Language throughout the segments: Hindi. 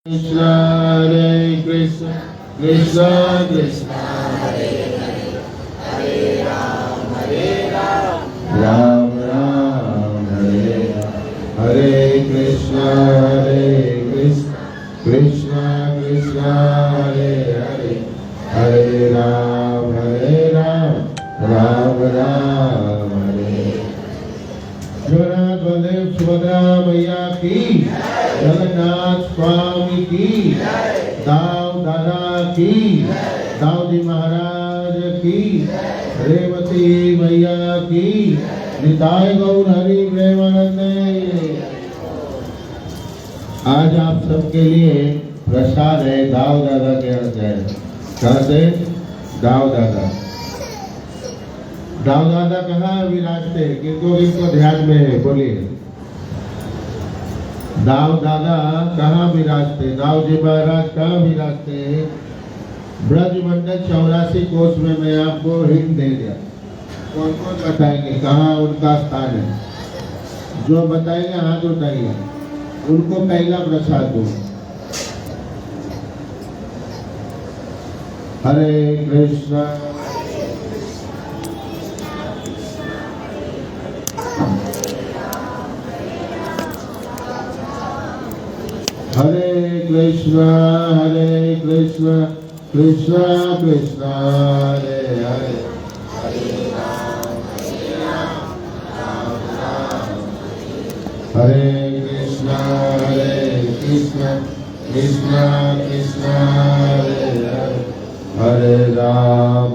Krishna Hare Krishna Krishna Krishna Hare Hare Hare Ram Ram Ram Hare Hare Krishna Krishna Krishna Hare Hare Hare Ram Ram Ram Hare Jagannath Baldev Subhadra मैया की जगन्नाथ स्वामी की दाव दादा की दाऊ जी महाराज की रेवती मैया की निताय गौर हरि प्रेमानंद। आज आप सबके लिए प्रसाद है दाऊ दादा के यहाँ से। कहाँ से? दाऊ दादा। दाऊ दादा कहाँ विराजते? किनको ध्यान में है? बोलिए। दाऊ दादा कहाँ विराजते? दाऊ जी महाराज कहाँ विराजते? ब्रजमंडल 84 कोष में मैं आपको हिंट दे दिया। कौन कौन बताएंगे कहाँ उनका स्थान है? जो बताएंगे हाथ उठाइए, उनको पहला प्रसाद दो। हरे कृष्णा हरे कृष्णा कृष्णा कृष्णा हरे हरे हरे राम राम राम हरे कृष्णा कृष्णा कृष्णा हरे हरे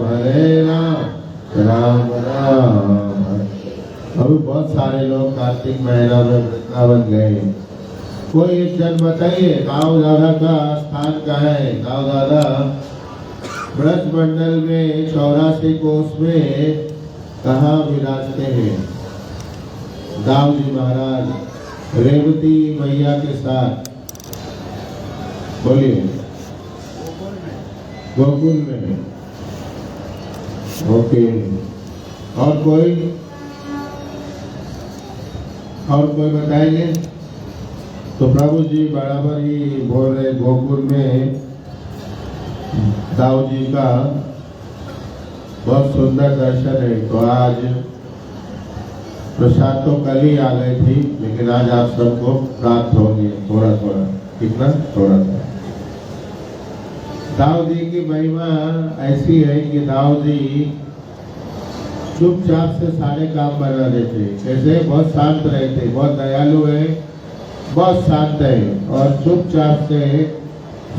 हरे राम राम राम। अभी बहुत सारे लोग कार्तिक महीना में वृंदावन गए। कोई एक जन बताइए दाऊ दादा का स्थान कहाँ है? दाऊ दादा ब्रजमंडल में 84 कोष में कहाँ विराजते हैं? दाऊ जी महाराज रेवती मैया के साथ। बोलिए। गोकुल में। ओके। और कोई बताएंगे? तो प्रभु जी बराबर ही बोल रहे गोकुल में दाऊ जी का बहुत सुंदर दर्शन है। तो आज प्रसाद तो कल ही आ गई थी, लेकिन आज आप सबको प्राप्त होंगे थोड़ा थोड़ा। कितना? थोड़ा थोड़ा। दाऊ जी की महिमा ऐसी है कि दाऊ जी चुपचाप से सारे काम बना देते। कैसे? बहुत शांत रहते, बहुत दयालु है, बहुत शांत है और चुपचाप से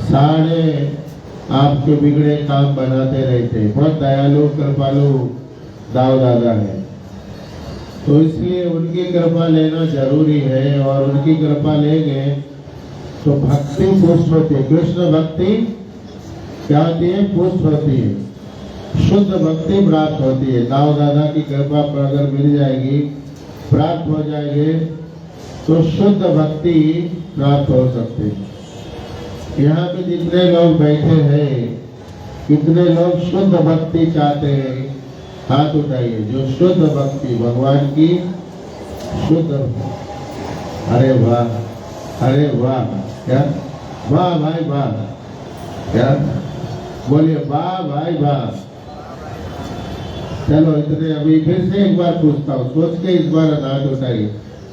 सारे आपके बिगड़े काम बनाते रहते। बहुत दयालु कृपालु दाऊ दादा है। तो इसलिए उनकी कृपा लेना जरूरी है और उनकी कृपा लेंगे तो भक्ति पुष्ट होती है। कृष्ण भक्ति क्या होती है? पुष्ट होती है। शुद्ध भक्ति प्राप्त होती है। दाऊ दादा की कृपा पर अगर मिल जाएगी, प्राप्त हो जाएंगे तो शुद्ध भक्ति प्राप्त हो सकती है। यहाँ पे जितने लोग बैठे हैं, कितने लोग शुद्ध भक्ति चाहते हैं? हाथ उठाइए। जो शुद्ध भक्ति भगवान की शुद्ध। अरे वाह, अरे वाह। क्या? वाह भाई वाह। क्या? बोलिए वाह भाई वाह। चलो इतने। अभी फिर से एक बार पूछता हूँ, सोच के इस बार हाथ उठाइए,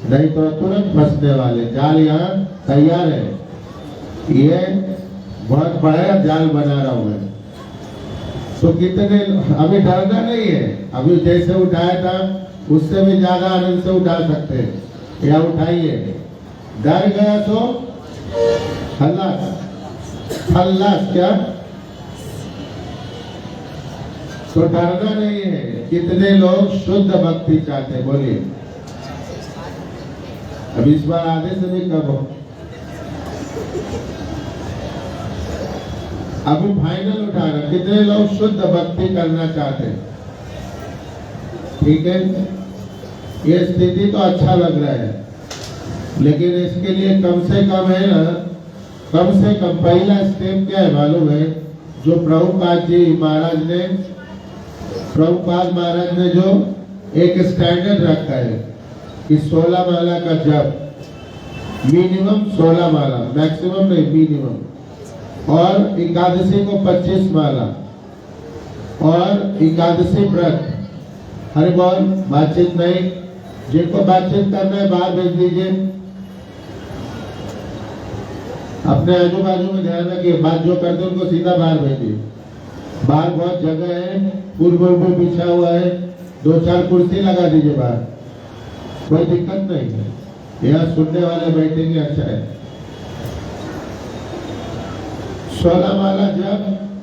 नहीं तो तुरंत फंसने वाले। जाल यहाँ तैयार है। ये बहुत बड़ा जाल बना रहा हूँ मैं। तो कितने? अभी डरना नहीं है। अभी जैसे उठाया था उससे भी ज्यादा आनंद से उठा सकते हैं। या उठाइए। डर गया तो खल्लास। खल्लास क्या? तो डरना नहीं है। कितने लोग शुद्ध भक्ति चाहते? बोलिए। अब इस बार आधे से भी कम हो। अभी फाइनल उठाना। कितने लोग शुद्ध भक्ति करना चाहते? ठीक है। ये स्थिति तो अच्छा लग रहा है, लेकिन इसके लिए कम से कम है ना, कम से कम पहला स्टेप क्या है मालूम है? जो प्रभुपाद महाराज ने जो एक स्टैंडर्ड रखा है कि 16 माला का जप मिनिमम 16 माला, मैक्सिमम नहीं, मिनिमम। और एकादशी को 25 माला और एकादशी व्रत। हरे बोल। बातचीत नहीं, जिनको बातचीत करना है बाहर भेज दीजिए। अपने आजू बाजू में ध्यान रखिए, बात जो करते हैं उनको सीधा बाहर भेजिए। बाहर बहुत जगह है, फूल भी बिछा हुआ है, 2-4 कुर्सी लगा दीजिए बाहर, कोई दिक्कत नहीं है। यहाँ सुनने वाले बैठेंगे, अच्छा है। 16 माला जब,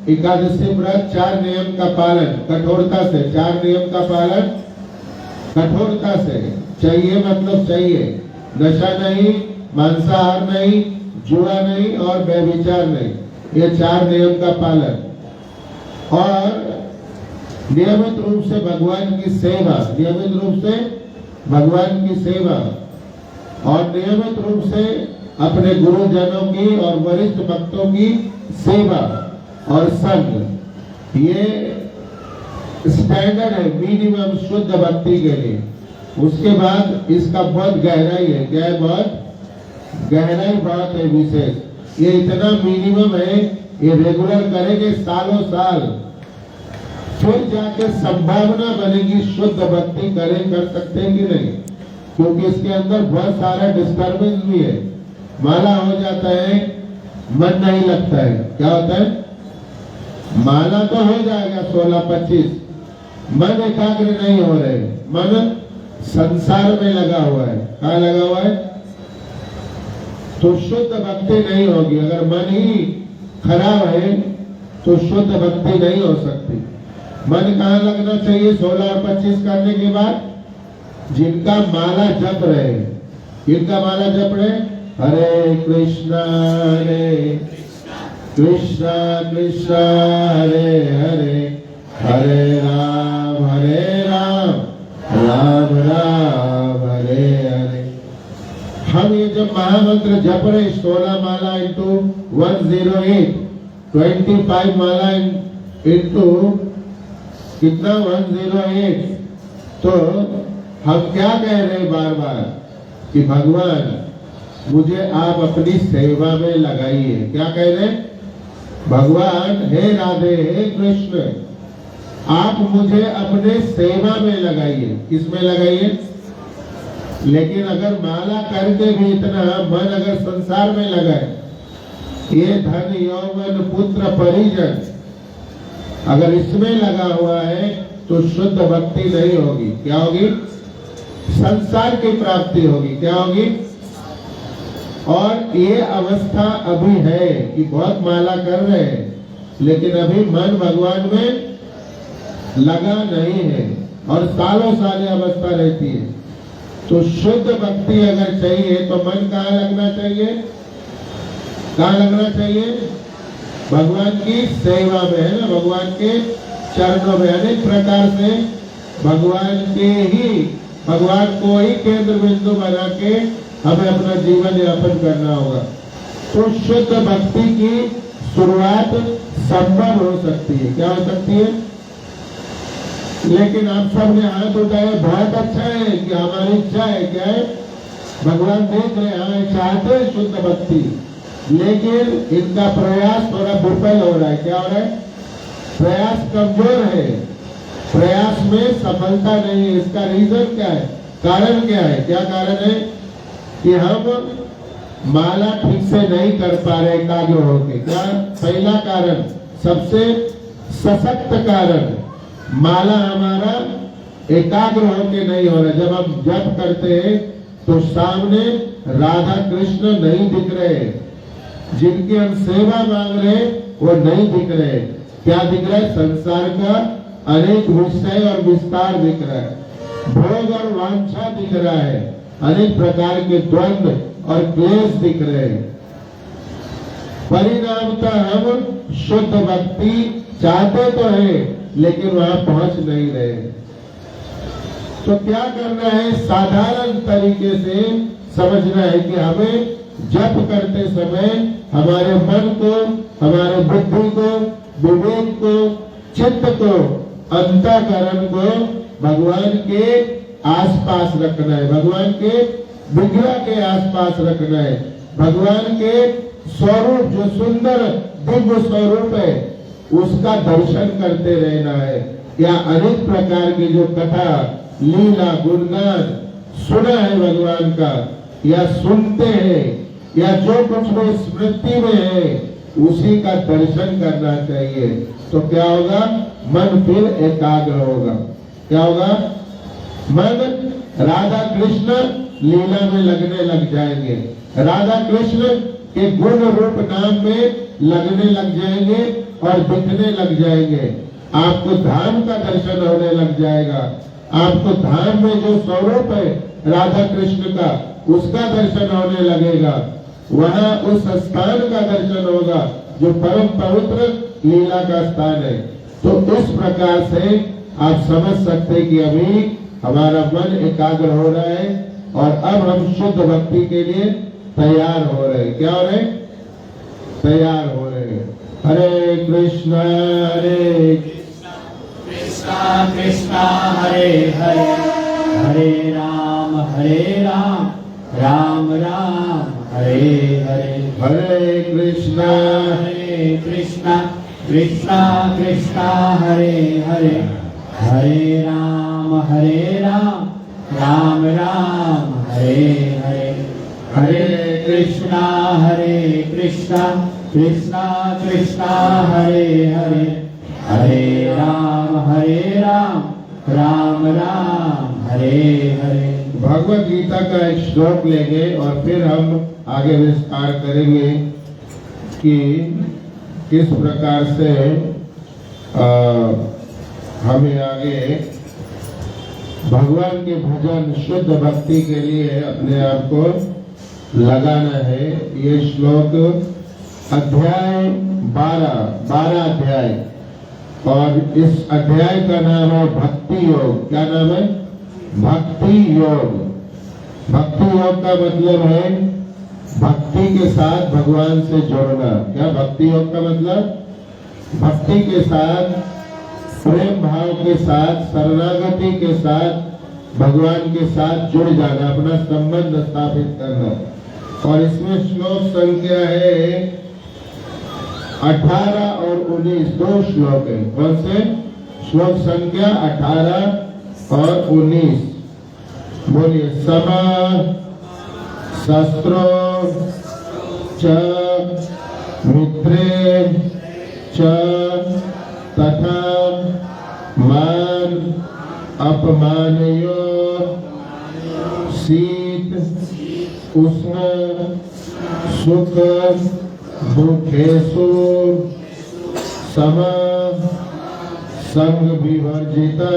एकादशी व्रत, 4 नियम का पालन कठोरता से, 4 नियम का पालन कठोरता से चाहिए, मतलब चाहिए। नशा नहीं, मांसाहार नहीं, जुआ नहीं और व्यभिचार नहीं, ये 4 नियम का पालन। और नियमित रूप से भगवान की सेवा, नियमित रूप से भगवान की सेवा और नियमित रूप से अपने गुरुजनों की और वरिष्ठ भक्तों की सेवा और संग, ये स्टैंडर्ड है मिनिमम शुद्ध भक्ति के लिए। उसके बाद इसका बहुत गहराई है, क्या है? बहुत गहराई, बहुत है विशेष। ये इतना मिनिमम है, ये रेगुलर करेंगे सालों साल, फिर जाके संभावना बनेगी शुद्ध भक्ति कर सकते हैं कि नहीं, क्योंकि इसके अंदर बहुत सारा डिस्टर्बेंस भी है। माला हो जाता है, मन नहीं लगता है, क्या होता है? माला तो हो जाएगा 16-25, मन एकाग्र नहीं हो रहे, मन संसार में लगा हुआ है। कहाँ लगा हुआ है? तो शुद्ध भक्ति नहीं होगी। अगर मन ही खराब है तो शुद्ध भक्ति नहीं हो सकती। मन कहाँ लगना चाहिए? 16 और 25 करने के बाद जिनका माला जप रहे, जिनका माला जप रहे, हरे कृष्णा कृष्णा कृष्णा हरे हरे, हरे राम राम राम हरे हरे। हम ये जब महामंत्र जप रहे, 16 माला इंटू 108, 25 माला इंटू कितना 108, तो हम क्या कह रहे बार बार कि भगवान मुझे आप अपनी सेवा में लगाइए। क्या कह रहे? भगवान हे राधे हे कृष्ण, आप मुझे अपने सेवा में लगाइए। किसमें लगाइए? लेकिन अगर माला करके भी इतना मन अगर संसार में लगाए, ये धन यौवन पुत्र परिजन अगर इसमें लगा हुआ है तो शुद्ध भक्ति नहीं होगी। क्या होगी? संसार की प्राप्ति होगी। क्या होगी? और ये अवस्था अभी है कि बहुत माला कर रहे हैं, लेकिन अभी मन भगवान में लगा नहीं है और सालों साल अवस्था रहती है। तो शुद्ध भक्ति अगर चाहिए तो मन कहाँ लगना चाहिए? कहाँ लगना चाहिए? भगवान की सेवा में, है ना, भगवान के चरणों में। अनेक प्रकार से भगवान को ही केंद्र बिंदु बना के हमें अपना जीवन यापन करना होगा। तो शुद्ध भक्ति की शुरुआत संभव हो सकती है। क्या हो सकती है? लेकिन आप सब ने हाथ उठाए, बहुत अच्छा है कि हमारी इच्छा है। क्या है? भगवान देख रहे हैं, चाहते हैं शुद्ध भक्ति, लेकिन इनका प्रयास थोड़ा विफल हो रहा है। क्या हो रहा है? प्रयास कमजोर है, प्रयास में सफलता नहीं है। इसका रीजन क्या है? कारण क्या है? क्या कारण है? कि हम माला ठीक से नहीं कर पा रहे एकाग्र होके। क्या पहला कारण, सबसे सशक्त कारण, माला हमारा एकाग्र होके नहीं हो रहा। जब हम जप करते हैं तो सामने राधा कृष्ण नहीं दिख रहे, जिनकी हम सेवा मांग रहे वो नहीं दिख रहे। क्या दिख रहा है? संसार का अनेक विषय और विस्तार दिख रहा है, भोग और वांछा दिख रहा है, अनेक प्रकार के द्वंद्व और क्लेश दिख रहे हैं। परिणामतः हम शुद्ध भक्ति चाहते तो है, लेकिन वहां पहुंच नहीं रहे। तो क्या करना है? साधारण तरीके से समझना है कि हमें जप करते समय हमारे मन को, हमारे बुद्धि को, विवेक को, चित्त को, अंतःकरण को भगवान के आसपास रखना है, भगवान के विग्रह के आसपास रखना है। भगवान के स्वरूप जो सुंदर दिव्य स्वरूप है उसका दर्शन करते रहना है। या अनेक प्रकार की जो कथा लीला गुणगान सुना है भगवान का या सुनते हैं या जो कुछ भी स्मृति में है उसी का दर्शन करना चाहिए। तो क्या होगा? मन फिर एकाग्र होगा। क्या होगा? मन राधा कृष्ण लीला में लगने लग जाएंगे, राधा कृष्ण के गुण रूप नाम में लगने लग जाएंगे और दिखने लग जाएंगे। आपको धाम का दर्शन होने लग जाएगा। आपको धाम में जो स्वरूप है राधा कृष्ण का उसका दर्शन होने लगेगा। वहाँ उस स्थान का दर्शन होगा जो परम पवित्र लीला का स्थान है। तो इस प्रकार से आप समझ सकते कि अभी हमारा मन एकाग्र हो रहा है और अब हम शुद्ध भक्ति के लिए तैयार हो रहे हैं। क्या हो रहे? तैयार हो रहे हैं। हरे कृष्णा कृष्णा कृष्णा हरे हरे, हरे राम राम राम हरे हरे। हरे कृष्णा कृष्णा कृष्णा हरे हरे, हरे राम राम राम हरे हरे। हरे कृष्णा कृष्णा कृष्णा हरे हरे, हरे राम राम राम हरे हरे। भगवत गीता का एक श्लोक लेंगे और फिर हम आगे विस्तार करेंगे कि किस प्रकार से हमें आगे भगवान के भजन शुद्ध भक्ति के लिए अपने आप को लगाना है। ये श्लोक अध्याय 12 अध्याय और इस अध्याय का नाम है भक्ति योग। क्या नाम है? भक्ति योग। भक्ति योग का मतलब है भक्ति के साथ भगवान से जुड़ना। क्या भक्ति योग का मतलब? भक्ति के साथ, प्रेम भाव के साथ, शरणागति के साथ भगवान के साथ जुड़ जाना, अपना संबंध स्थापित करना। और इसमें श्लोक संख्या है 18 और 19, 2 श्लोक है। कौन से? श्लोक संख्या 18 और 19। बोलिए। समा शस्त्रो च मित्रे च तथा मान अपमानयो शीत उष्ण सुख दुखेषु सम संग विवर्जिता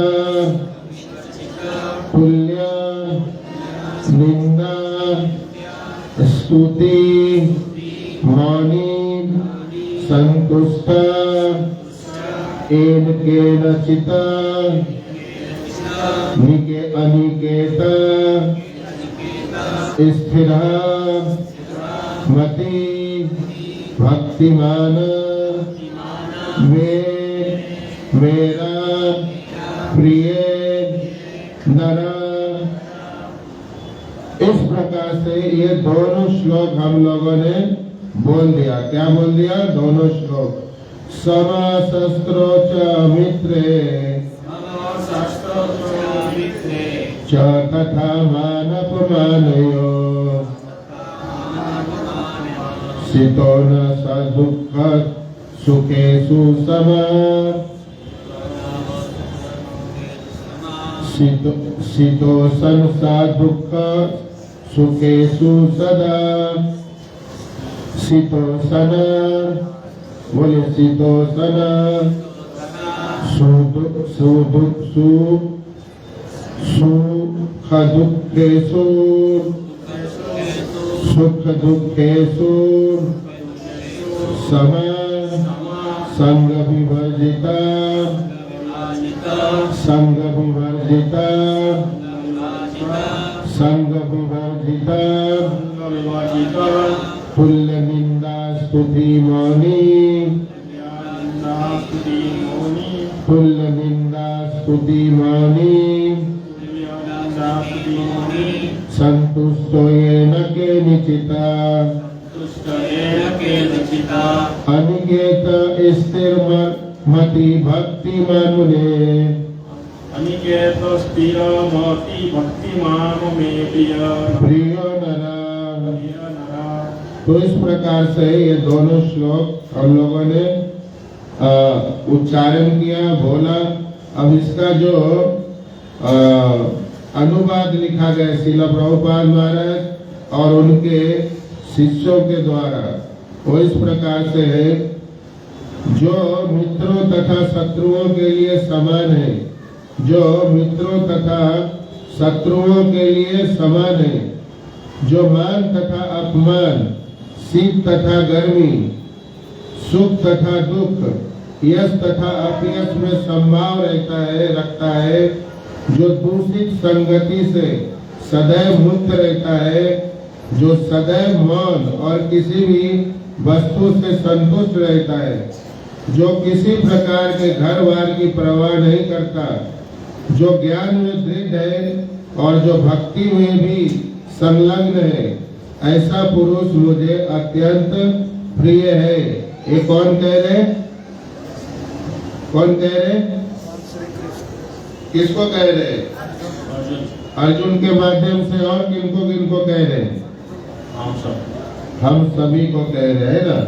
तुल्य निंदा स्तुति मौनी संतुष्ट एन केनचित् निके अनिकेत स्थिर मति भक्तिमान मेरा प्रिय नर। इस प्रकार से ये दोनों श्लोक हम लोगों ने बोल दिया। क्या बोल दिया? दोनों श्लोक। समा शस्त्रो च मित्रे च तथा मानपमानयो सितो न स दुःख सुखेषु समा शीतोषण सा दुःख सुखेषु सदा। शीतोषण, बोले शीतोषण सुख दुखेषु सुख दुखेषु सम संग विवर्जिता संग विवर्जिता संग विवर्जिता तुल्य निंदा स्तुति मौनी तुल्य निंदा स्तुति मौनी संतुष्टो येन केनचिता तुष्टेन केनचिता अनिकेत स्थिर मति भक्तिमान मुने अनिकेत स्थिर मति भक्तिमान में प्रिय नरा। तो इस प्रकार से ये दोनों श्लोक हम लोगों ने उच्चारण किया, बोला। अब इसका जो अनुवाद लिखा गया श्रील प्रभुपाद महाराज और उनके शिष्यों के द्वारा, वो इस प्रकार से है, जो मित्रों तथा शत्रुओं के लिए समान है, जो मित्रों तथा शत्रुओं के लिए समान है, जो मान तथा अपमान, शीत तथा गर्मी, सुख तथा दुख, यश तथा अपयश में संभाव रखता है, जो दूषित संगति से सदैव मुक्त रहता है, जो सदैव मौन और किसी भी वस्तु से संतुष्ट रहता है, जो किसी प्रकार के घर बार की परवाह नहीं करता, जो ज्ञान में दृढ़ है और जो भक्ति में भी संलग्न है, ऐसा पुरुष मुझे अत्यंत प्रिय है। ये कौन कह रहे? कौन कह रहे? किसको कह रहे? अर्जुन के माध्यम से। और किनको किनको कह रहे? हम सभी को कह रहे हैं ना।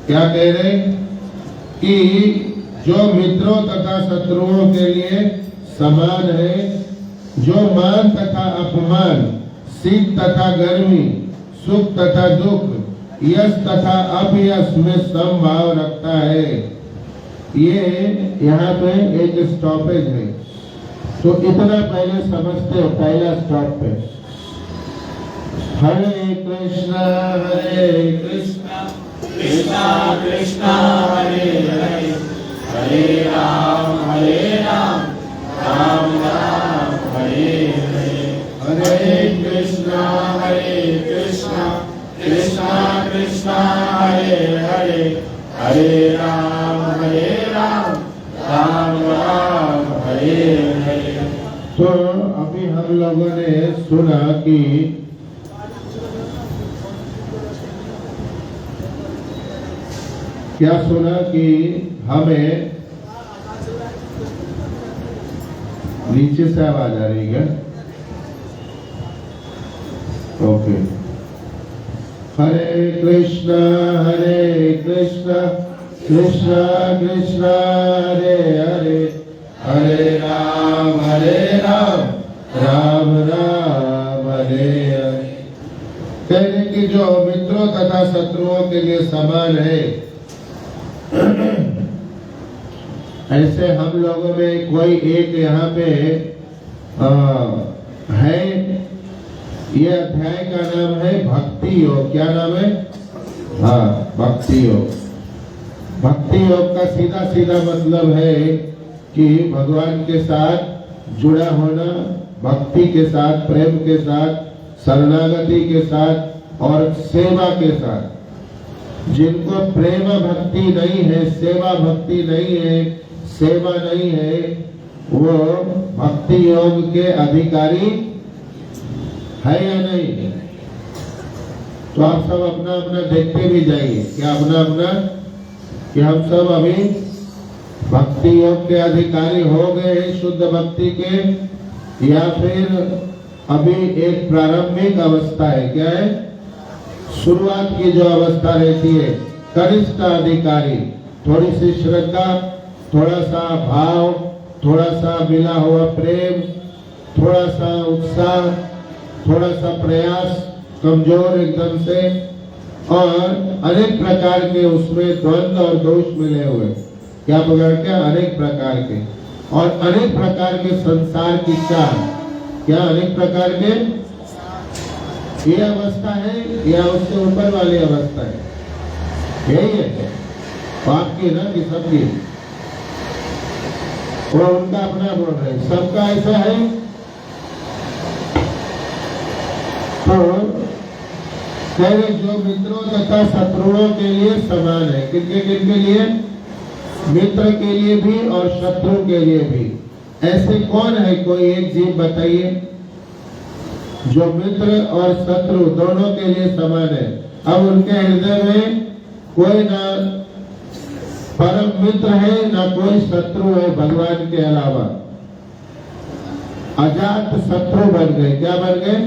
क्या कह रहे? कि जो मित्रों तथा शत्रुओं के लिए समान है, जो मान तथा अपमान, शीत तथा गर्मी, सुख तथा दुख, यश तथा अपयश में समभाव रखता है। ये यहाँ पे एक स्टॉपेज है, तो इतना पहले समझते हो। पहला स्टॉप पे हरे कृष्णा कृष्णा कृष्णा हरे हरे, हरे राम राम राम हरे हरे, हरे कृष्णा कृष्णा कृष्णा हरे हरे, हरे राम राम राम हरे हरे। तो अभी हम लोगों ने सुना कि क्या सुना कि हमें नीचे से आवाज आ रही है? ओके। हरे कृष्णा कृष्णा कृष्णा हरे हरे, हरे राम राम राम हरे हरे। कहने की जो मित्रों तथा शत्रुओं के लिए समान है, ऐसे हम लोगों में कोई एक यहाँ पे है। ये अध्याय का नाम है भक्ति योग। क्या नाम है? हाँ, भक्ति योग। भक्ति योग का सीधा सीधा मतलब है कि भगवान के साथ जुड़ा होना, भक्ति के साथ, प्रेम के साथ, शरणागति के साथ और सेवा के साथ। जिनको प्रेम भक्ति नहीं है, सेवा भक्ति नहीं है, सेवा नहीं है, वो भक्ति योग के अधिकारी है या नहीं? तो आप सब अपना अपना देखते भी जाइए। क्या अपना अपना कि हम सब अभी भक्ति योग के अधिकारी हो गए हैं, शुद्ध भक्ति के, या फिर अभी एक प्रारंभिक अवस्था है? क्या है? शुरुआत की जो अवस्था रहती है, कनिष्ठ अधिकारी। थोड़ी सी श्रद्धा, थोड़ा सा भाव, थोड़ा सा मिला हुआ प्रेम, थोड़ा सा उत्साह, थोड़ा सा प्रयास, कमजोर एकदम से, और अनेक प्रकार के उसमें द्वंद्व और दोष मिले हुए। क्या पकड़ के? अनेक प्रकार के, और अनेक प्रकार के संसार की चाह। क्या अनेक प्रकार के? ये अवस्था है या उससे ऊपर वाली अवस्था है? यही है आपकी ना कि सबकी? वो उनका अपना बोल रहे, सबका ऐसा है। तो कह रहे जो मित्रों तथा शत्रुओं के लिए समान है। किनके किनके लिए? मित्र के लिए भी और शत्रु के लिए भी। ऐसे कौन है? कोई एक जीव बताइए जो मित्र और शत्रु दोनों के लिए समान है। अब उनके हृदय में कोई ना परम मित्र है ना कोई शत्रु है भगवान के अलावा। अजात शत्रु बन गए। क्या बन गए?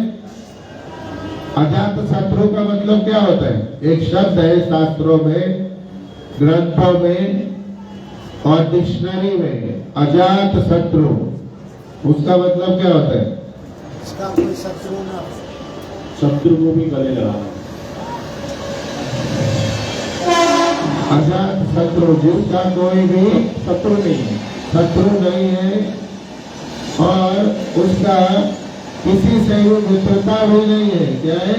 अजात शत्रु का मतलब क्या होता है? एक शब्द है शास्त्रों में, ग्रंथों में और डिक्शनरी में, अजात शत्रु। उसका मतलब क्या होता है? इसका कोई शत्रु ना, शत्रु को भी गले लगाना। अजात शत्रु, जिसका कोई भी शत्रु नहीं है। शत्रु नहीं है और उसका किसी से भी मित्रता भी नहीं है। क्या है?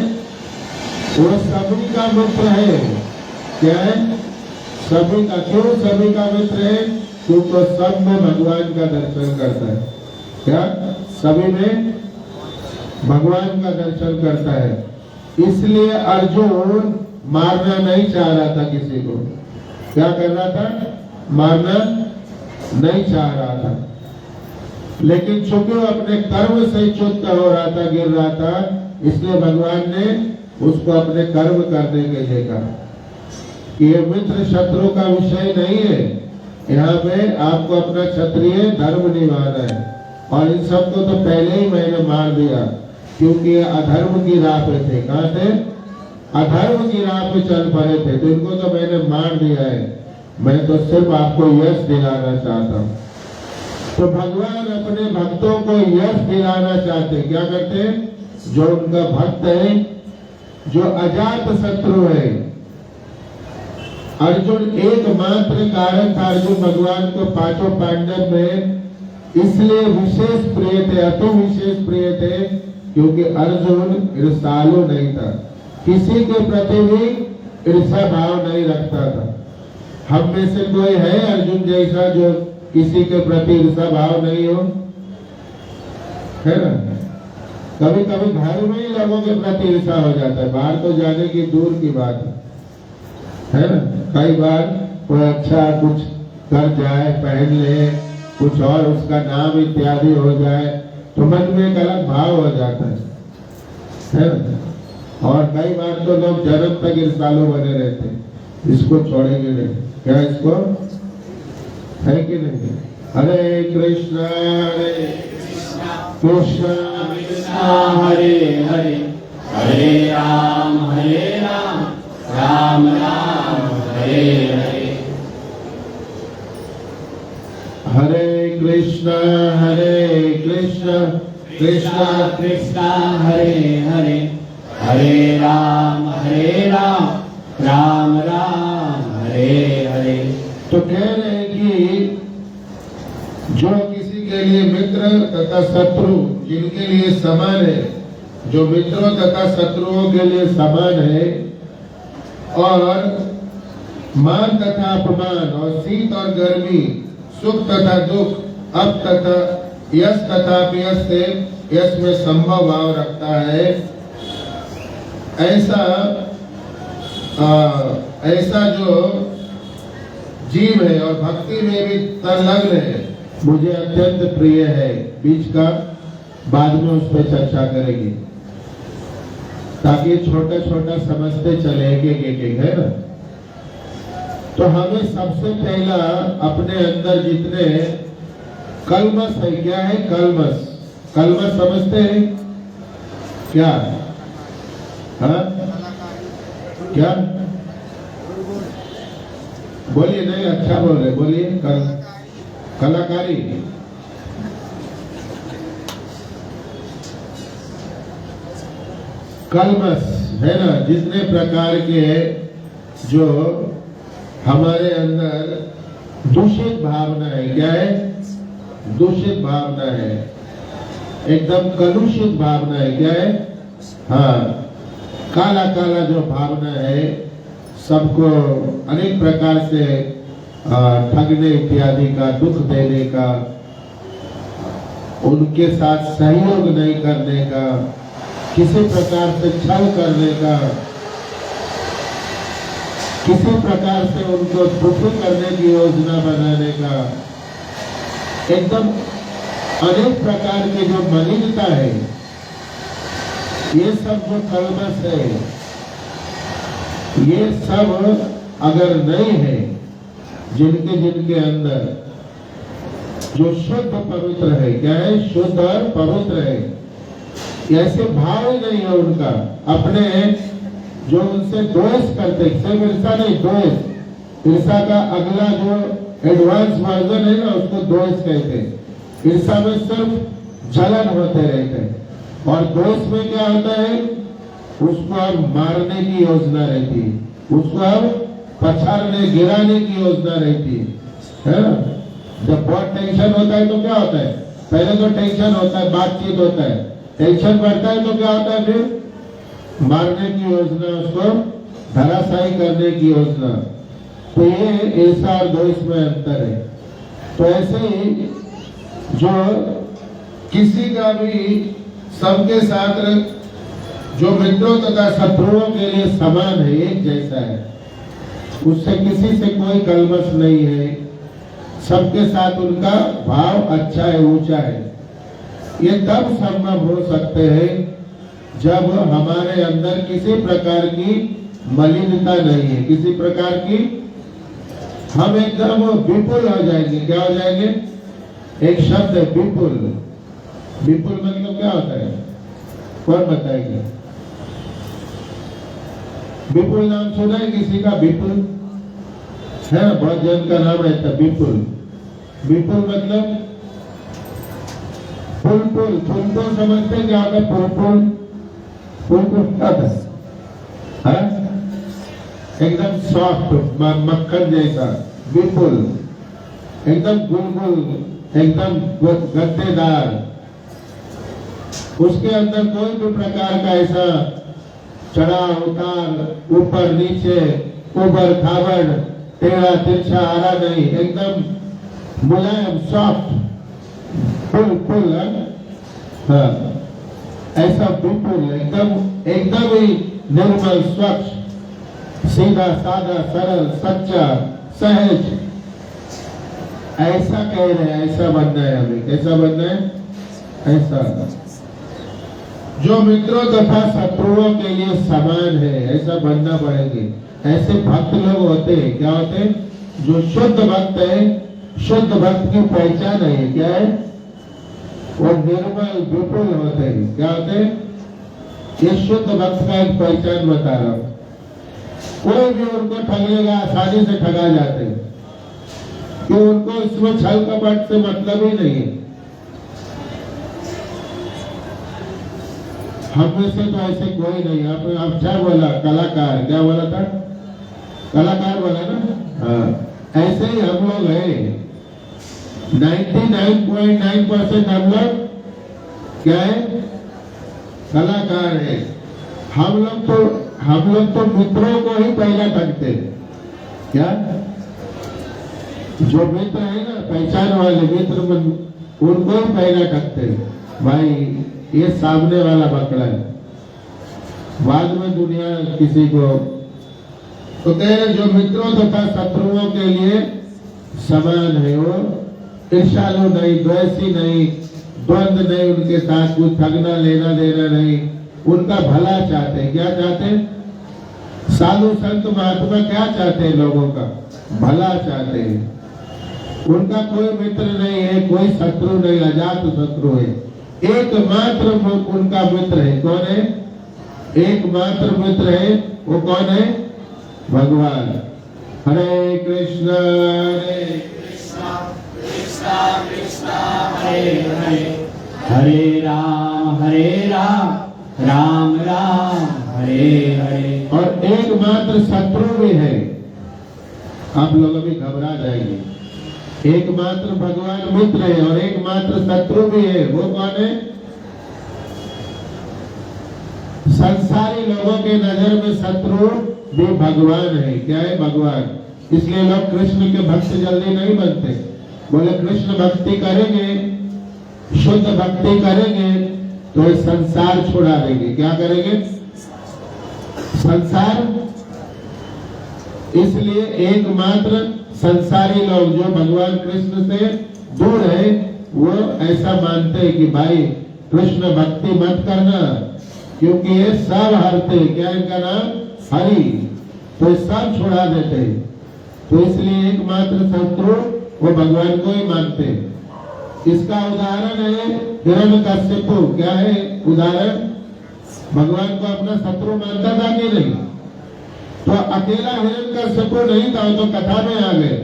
वो सभी का मित्र है। क्या है? सभी का। क्यों सभी का मित्र है? क्योंकि सब में भगवान का दर्शन करता है। क्या? सभी में भगवान का दर्शन करता है। इसलिए अर्जुन मारना नहीं चाह रहा था किसी को। क्या कर रहा था? मारना नहीं चाह रहा था, लेकिन चूंकि वो अपने कर्म से च्युत हो रहा था, गिर रहा था, इसलिए भगवान ने उसको अपने कर्म करने के लिए कहा कि ये मित्र शत्रु का विषय नहीं है। यहाँ पे आपको अपना क्षत्रिय धर्म निभाना है। और इन सबको तो पहले ही मैंने मार दिया, क्योंकि अधर्म की राह पे थे। कहाँ थे? अधर्म की राह पे चल पड़े थे, तो इनको तो मैंने मार दिया है। मैं तो सिर्फ आपको यश दिलाना चाहता हूँ। तो भगवान अपने भक्तों को यश दिलाना चाहते। क्या करते? जो उनका भक्त है, जो अजात शत्रु है। अर्जुन एकमात्र कारण था। अर्जुन भगवान को पांचों पांडव में इसलिए विशेष प्रिय थे, अति विशेष प्रिय थे, क्योंकि अर्जुन ईर्ष्यालु नहीं था, किसी के प्रति भी ईर्ष्या भाव नहीं रखता था। हम में से कोई है अर्जुन जैसा जो किसी के प्रति ईर्ष्या भाव नहीं हो? है ना? कभी कभी घर में ही लोगों के प्रति ईर्ष्या हो जाता है, बाहर तो जाने की दूर की बात है ना? कई बार कोई अच्छा कुछ कर जाए, पहन ले, कुछ और उसका नाम इत्यादि हो जाए, तो मन में एक अलग भाव हो जाता है ना? और कई बार तो लोग जन्म तक ईर्ष्यालु बने रहते हैं, इसको छोड़ेंगे नहीं। क्या इसको है कि नहीं? हरे कृष्णा कृष्णा हरे हरे, हरे राम राम राम हरे हरे। हरे कृष्णा कृष्णा कृष्णा हरे हरे, हरे राम राम राम हरे हरे। तो कह रहे हैं कि जो किसी के लिए मित्र तथा शत्रु जिनके लिए समान है, जो मित्रों तथा शत्रुओं के लिए समान है, और मान तथा अपमान और शीत और गर्मी, सुख तथा दुख, अब तथा यश तथा अपयश से यश में संभव भाव रखता है, ऐसा जो जीव है और भक्ति में भी संलग्न है, मुझे अत्यंत प्रिय है। बीच का बाद में उस पर चर्चा करेंगे, ताकि छोटा छोटा समझते चले एक है ना? तो हमें सबसे पहला अपने अंदर जितने कलमश है, क्या है कलमश? कलमश समझते हैं क्या? हाँ क्या बोलिए? नहीं अच्छा बोल रहे, बोलिए। कलाकारी। कलमश है ना? जितने प्रकार के जो हमारे अंदर दूषित भावना है, क्या है? दूषित भावना है, एकदम कलुषित भावना है। क्या है? हाँ, काला काला जो भावना है, सबको अनेक प्रकार से ठगने इत्यादि का, दुख देने का, उनके साथ सहयोग नहीं करने का, किसी प्रकार से छल करने का, किसी प्रकार से उनको दुखी करने की योजना बनाने का, एकदम अनेक प्रकार की जो मलिनता है, ये सब जो कलमश है, ये सब अगर नहीं है, जिनके अंदर जो शुद्ध पवित्र है, क्या है? शुद्ध और पवित्र है, ऐसे भाव ही नहीं है उनका अपने जो उनसे द्वेष करते, सिर्फ ईर्षा नहीं, द्वेष। ईर्षा का अगला जो एडवांस वर्जन है ना, उसको द्वेष कहते हैं। ईर्षा में सिर्फ जलन होते रहते हैं, और द्वेष में क्या होता है? उसको अब मारने की योजना रहती है, उसको अब पछाड़ने गिराने की योजना रहती है ना? जब बहुत टेंशन होता है तो क्या होता है? पहले तो टेंशन होता है, बातचीत होता है, टेंशन बढ़ता है तो क्या होता है? फिर मारने की योजना, उसको धराशायी करने की योजना। तो ये ईर्षा और द्वेष में अंतर है। तो ऐसे ही जो किसी का भी सबके साथ जो मित्रों तथा शत्रुओं के लिए समान है, एक जैसा है, उससे किसी से कोई कलमश नहीं है, सबके साथ उनका भाव अच्छा है, ऊंचा है। ये तब संभव हो सकते हैं जब हमारे अंदर किसी प्रकार की मलिनता नहीं है, किसी प्रकार की, हम एकदम विपुल हो जाएंगे। क्या हो जाएंगे? एक शब्द है विपुल। विपुल मतलब क्या होता है? कौन बताएगा? विपुल नाम सुना है किसी का? विपुल है, बहुत जन का नाम रहता है विपुल। विपुल मतलब फुलपुल। फुलपुल समझते हैं क्या होता है? फुलपुल, फुलपुल क्या होता है? एकदम सॉफ्ट, मक्खन जैसा। विपुल एकदम गुलगुल, एकदम गद्देदार, उसके अंदर कोई भी प्रकार का ऐसा चढ़ाव उतार, ऊपर नीचे, उबड़ खाबड़, टेढ़ा तिरछा आरा नहीं, एकदम मुलायम, सॉफ्ट, फुल है। हाँ, ऐसा बिल्कुल एकदम ही निर्मल, स्वच्छ, सीधा साधा, सरल, सच्चा, सहज, ऐसा कह रहे हैं। ऐसा बनना है हमें। कैसा बनना है? ऐसा जो मित्रों तथा शत्रुओं के लिए समान है, ऐसा बनना पड़ेंगे। ऐसे भक्त लोग होते हैं, क्या होते हैं? जो शुद्ध भक्त है। शुद्ध भक्त की पहचान है, क्या है? वो निर्मल, विपुल होते हैं। क्या होते हैं? ये शुद्ध भक्त का एक पहचान बता रहा हूं। कोई भी उनको ठग लेगा, आसानी से ठगा जाते हैं, कि उनको इसमें छल कपट से मतलब ही नहीं है। हम में से तो ऐसे कोई नहीं। आप क्या बोला? कलाकार। क्या बोला था? कलाकार बोला ना? हाँ, ऐसे ही हम लोग हैं। 99.9% हम लोग क्या है? कलाकार है। हम लोग तो मित्रों को ही पहला ठगते हैं। क्या? जो मित्र है ना, पहचान वाले मित्र, उनको ही पहला ठगते हैं। भाई ये सामने वाला पकड़ा है, बाद में दुनिया किसी को। तो कह रहे जो मित्रों तथा शत्रुओं के लिए समान है, वो ईर्ष्यालु नहीं, द्वेषी नहीं, द्वंद नहीं, उनके साथ कुछ ठगना लेना देना नहीं, उनका भला चाहते हैं। क्या चाहते हैं? साधु संत महात्मा क्या चाहते हैं? लोगों का भला चाहते हैं। उनका कोई मित्र नहीं है, कोई शत्रु नहीं, अजात शत्रु है। एकमात्र उनका मित्र है। कौन है? एकमात्र मित्र है। वो कौन है? भगवान। हरे कृष्णा कृष्णा कृष्णा हरे हरे, हरे राम राम राम हरे हरे। और एकमात्र शत्रु भी है। आप लोग अभी घबरा जाएंगे। एकमात्र भगवान मित्र है और एकमात्र शत्रु भी है। वो कौन है? संसारी लोगों के नजर में शत्रु भी भगवान है। क्या है? भगवान। इसलिए लोग कृष्ण के भक्त जल्दी नहीं बनते। बोले कृष्ण भक्ति करेंगे, शुद्ध भक्ति करेंगे तो ये संसार छोड़ा देंगे। क्या करेंगे? संसार। इसलिए एकमात्र संसारी लोग जो भगवान कृष्ण से दूर है, वो ऐसा मानते हैं कि भाई कृष्ण भक्ति मत करना, क्योंकि ये सब हरते, क्या इनका नाम हरि, तो ये सब छुड़ा देते हैं। तो इसलिए एकमात्र शत्रु वो भगवान को ही मानते हैं। इसका उदाहरण है हिरण्यकश्यप। क्या है उदाहरण? भगवान को अपना शत्रु मानता था कि नहीं? तो अकेला हिरण्यकश्यप नहीं था, तो कथा में आ गए।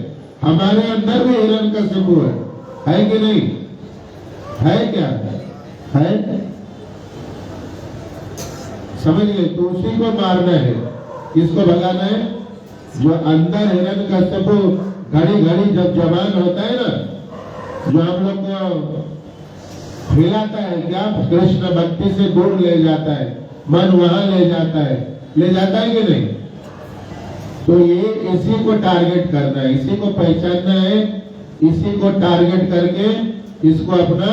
हमारे अंदर भी हिरण्यकश्यप है कि नहीं? है क्या? है, समझ गए? तो उसी को मारना है। किसको भगाना है? जो अंदर हिरण्यकश्यप घड़ी घड़ी जब जवान होता है ना, जो हम लोग को हिलाता है, क्या कृष्ण भक्ति से दूर ले जाता है, मन वहां ले जाता है कि नहीं? तो ये इसी को टारगेट करना है, इसी को पहचानना है, इसी को टारगेट करके इसको अपना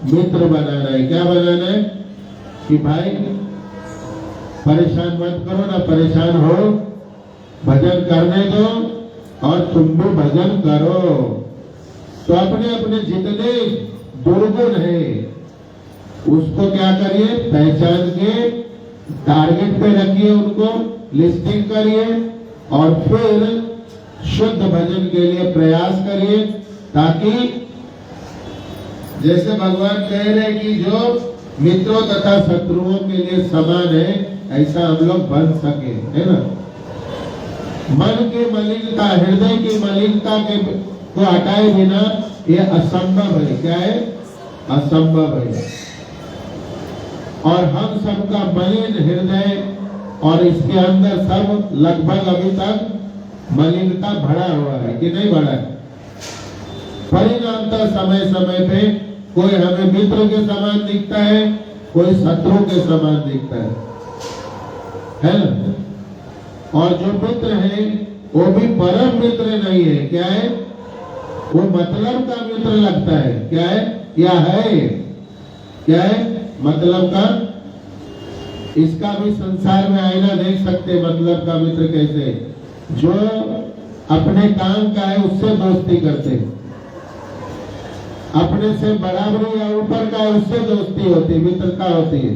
मित्र बनाना है। क्या बनाना है? कि भाई परेशान मत करो ना, परेशान हो, भजन करने दो और तुम भी भजन करो। तो अपने अपने जितने दुर्गुण है उसको क्या करिए? पहचान के टारगेट पे रखिए, उनको लिस्टिंग करिए और फिर शुद्ध भजन के लिए प्रयास करिए, ताकि जैसे भगवान कह रहे कि जो मित्रों तथा शत्रुओं के लिए समान है, ऐसा हम लोग बन सके, है ना? मन की मलिनता, हृदय की मलिनता के को हटाए बिना ये असंभव है। क्या है? असंभव है। और हम सबका मलिन हृदय और इसके अंदर सब लगभग अभी तक मलिनता भरा हुआ है कि नहीं भरा है? परिणामतः समय समय पे कोई हमें मित्र के समान दिखता है, कोई शत्रु के समान दिखता है ना? और जो मित्र है वो भी परम मित्र नहीं है। क्या है? वो मतलब का मित्र लगता है। क्या है? या है? क्या है मतलब का? इसका भी संसार में आईना देख सकते, मतलब का मित्र कैसे? जो अपने काम का है उससे दोस्ती करते, अपने से बराबरी या ऊपर का है उससे दोस्ती होती, मित्रता होती है,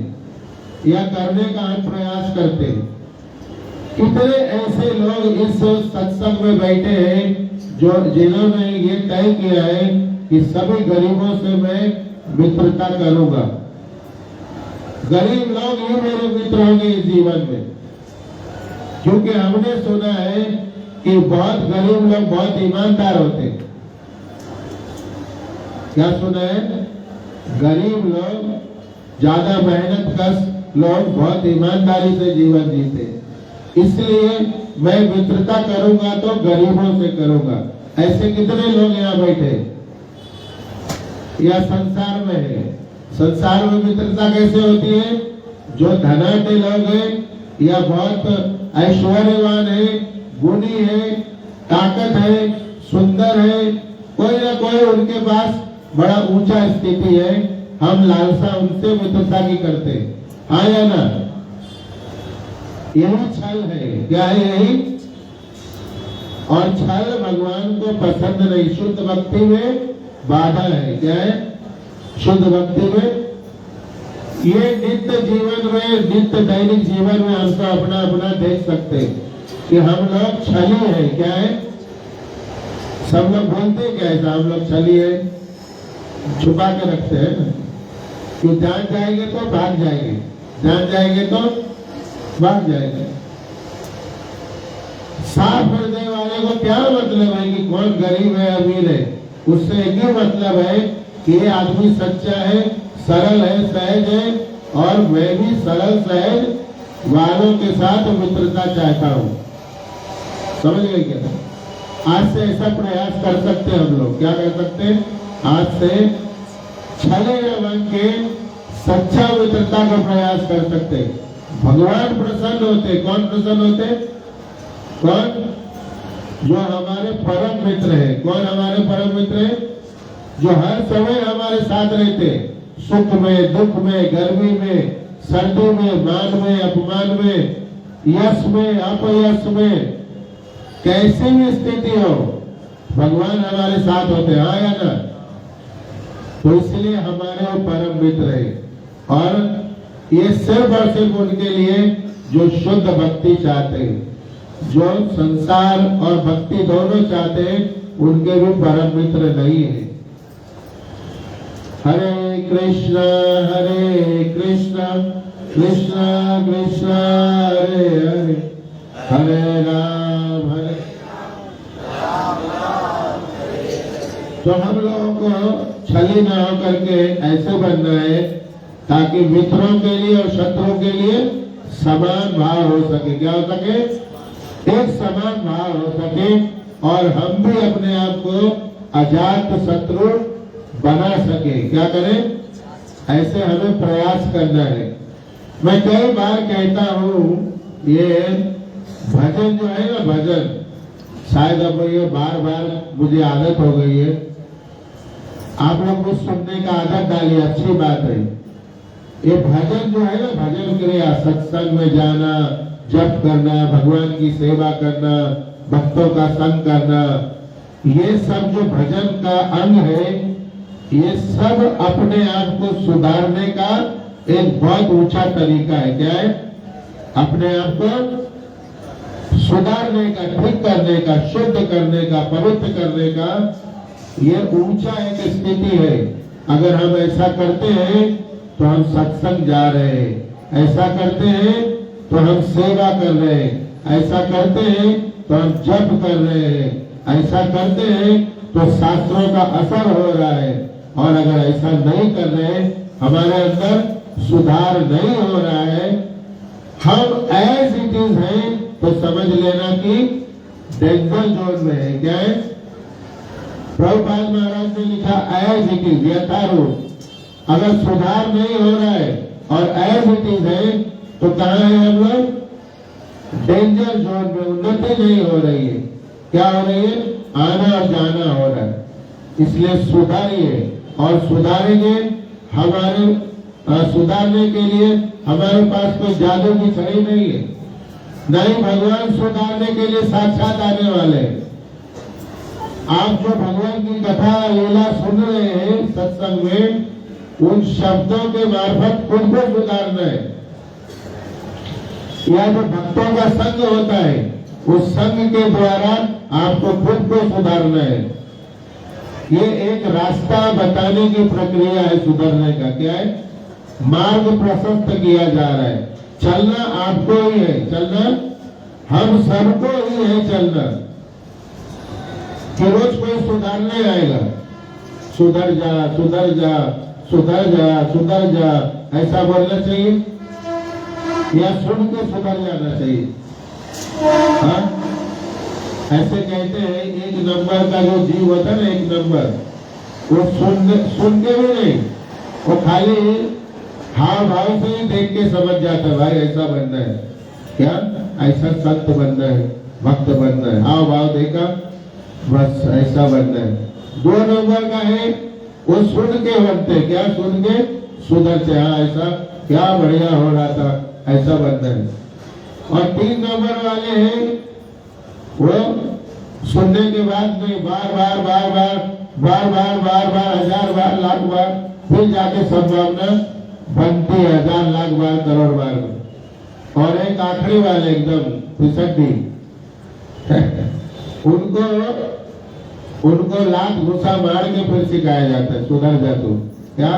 या करने का हम प्रयास करते हैं। कितने ऐसे लोग इस सत्संग में बैठे हैं जो जिन्होंने ये तय किया है कि सभी गरीबों से मैं मित्रता करूंगा। गरीब लोग ही मेरे मित्र होंगे इस जीवन में, क्योंकि हमने सुना है कि बहुत गरीब लोग बहुत ईमानदार होते हैं। क्या सुना है? गरीब लोग, ज्यादा मेहनत कश लोग बहुत ईमानदारी से जीवन जीते। इसलिए मैं मित्रता करूंगा तो गरीबों से करूंगा। ऐसे कितने लोग यहाँ बैठे या संसार में है? संसार में मित्रता कैसे होती है? जो धनाढ्य लोग हैं या बहुत ऐश्वर्यवान है, गुणी है, ताकत है, सुंदर है, कोई ना कोई उनके पास बड़ा ऊंचा स्थिति है, हम लालसा उनसे मित्रता की करते हैं। हाँ या ना? यही छल है। क्या है यही? और छल भगवान को पसंद नहीं। शुद्ध भक्ति में बाधा है। क्या है? शुद्ध भक्ति में ये नित्य जीवन में, नित्य दैनिक जीवन में हम तो अपना अपना देख सकते हैं कि हम लोग छली है। क्या है? सब लोग बोलते क्या ऐसा? हम लोग छली है, छुपा के रखते हैं ना, कि जान जाएंगे तो भाग जाएंगे, जान जाएंगे तो भाग जाएंगे। साफ हृदय वाले को क्या मतलब है कि कौन गरीब है अमीर है? उससे एक ही मतलब है कि ये आदमी सच्चा है, सरल है, सहज है, और मैं भी सरल सहज वालों के साथ मित्रता चाहता हूँ। समझ गए क्या? आज से ऐसा प्रयास कर सकते हैं हम लोग। क्या कर सकते हैं? आज से छले बन के सच्चा मित्रता का प्रयास कर सकते हैं। भगवान प्रसन्न होते। कौन प्रसन्न होते? कौन? जो हमारे परम मित्र है। कौन हमारे परम मित्र है? जो हर समय हमारे साथ रहते, सुख में, दुख में, गर्मी में, सर्दी में, मान में, अपमान में, यश में, अपयश में, कैसी भी स्थिति हो, भगवान हमारे साथ होते हैं। हाँ या ना? तो इसलिए हमारे वो परम मित्र है। और ये सिर्फ और सिर्फ उनके लिए जो शुद्ध भक्ति चाहते हैं, जो संसार और भक्ति दोनों चाहते हैं, उनके भी परम मित्र नहीं है। हरे कृष्णा कृष्णा कृष्णा हरे हरे, हरे राम तो हम लोगों को छली ना होकर के ऐसे बनना है ताकि मित्रों के लिए और शत्रुओं के लिए समान भाव हो सके। क्या हो सके? एक समान भाव हो सके और हम भी अपने आप को अजात शत्रु बना सके। क्या करें? ऐसे हमें प्रयास करना है। मैं कई बार कहता हूँ, ये भजन जो है ना, भजन शायद अब ये बार बार मुझे आदत हो गई है। आप लोग कुछ सुनने का आदत डालिए, अच्छी बात है। ये भजन जो है ना, भजन क्रिया, सत्संग में जाना, जप करना, भगवान की सेवा करना, भक्तों का संग करना, ये सब जो भजन का अंग है, ये सब अपने आप को सुधारने का एक बहुत ऊंचा तरीका है। क्या है? अपने आप को सुधारने का, ठीक करने का, शुद्ध करने का, पवित्र करने का ये ऊंचा एक स्थिति है। अगर हम ऐसा करते हैं तो हम सत्संग जा रहे हैं, ऐसा करते हैं तो हम सेवा कर रहे हैं, ऐसा करते हैं तो हम जप कर रहे हैं, ऐसा करते हैं तो शास्त्रों का असर हो रहा है। और अगर ऐसा नहीं कर रहे, हमारे अंदर सुधार नहीं हो रहा है, हम एज इट इज हैं, तो समझ लेना कि डेंजर जोन में है। क्या है? प्रभुपाद महाराज ने लिखा एज इट इज, यथारूप। अगर सुधार नहीं हो रहा है और एज इट इज है तो कहाँ है हम लोग? डेंजर जोन में। उन्नति नहीं हो रही है। क्या हो रही है? आना और जाना हो रहा है। इसलिए सुधारिए, और सुधारेंगे हमारे सुधारने के लिए हमारे पास कोई जादू की छड़ी नहीं है, नहीं भगवान सुधारने के लिए साक्षात आने वाले। आप जो भगवान की कथा लीला सुन रहे हैं सत्संग में, उन शब्दों के मार्फत खुद को सुधारना है। या जो भक्तों का संग होता है, उस संग के द्वारा आपको खुद को सुधारना है। ये एक रास्ता बताने की प्रक्रिया है सुधरने का। क्या है? मार्ग प्रशस्त किया जा रहा है। चलना आपको ही है, चलना हम सबको ही है चलना। कि रोज कोई सुधारने आएगा, सुधर जा सुधर जा सुधर जा सुधर जा, ऐसा बोलना चाहिए या सुन के सुधर जाना चाहिए? हाँ? ऐसे कहते हैं एक नंबर का जो जीव होता है ना, एक नंबर, वो सुन के भी नहीं, वो खाली हाव भाव से ही देख के समझ जाता है, भाई ऐसा बनना है। क्या? ऐसा संत बनना है, भक्त बनना है, हाव भाव देखा बस ऐसा बनना है। 2 नंबर का है, वो सुन के बनते। क्या? सुन के सुधरते। हाँ ऐसा क्या बढ़िया हो रहा था, ऐसा बनना है। और 3 नंबर वाले हैं, वो सुनने के बाद में बार बार बार बार बार बार बार बार 1000 बार लाख बार फिर जाके संभावना बनती है 1000 लाख बार करोड़ बार। और एक आखिरी वाले एकदम फिसड्डी उनको लाख गुस्सा मार के फिर सिखाया जाता है, सुधर जा तू। क्या?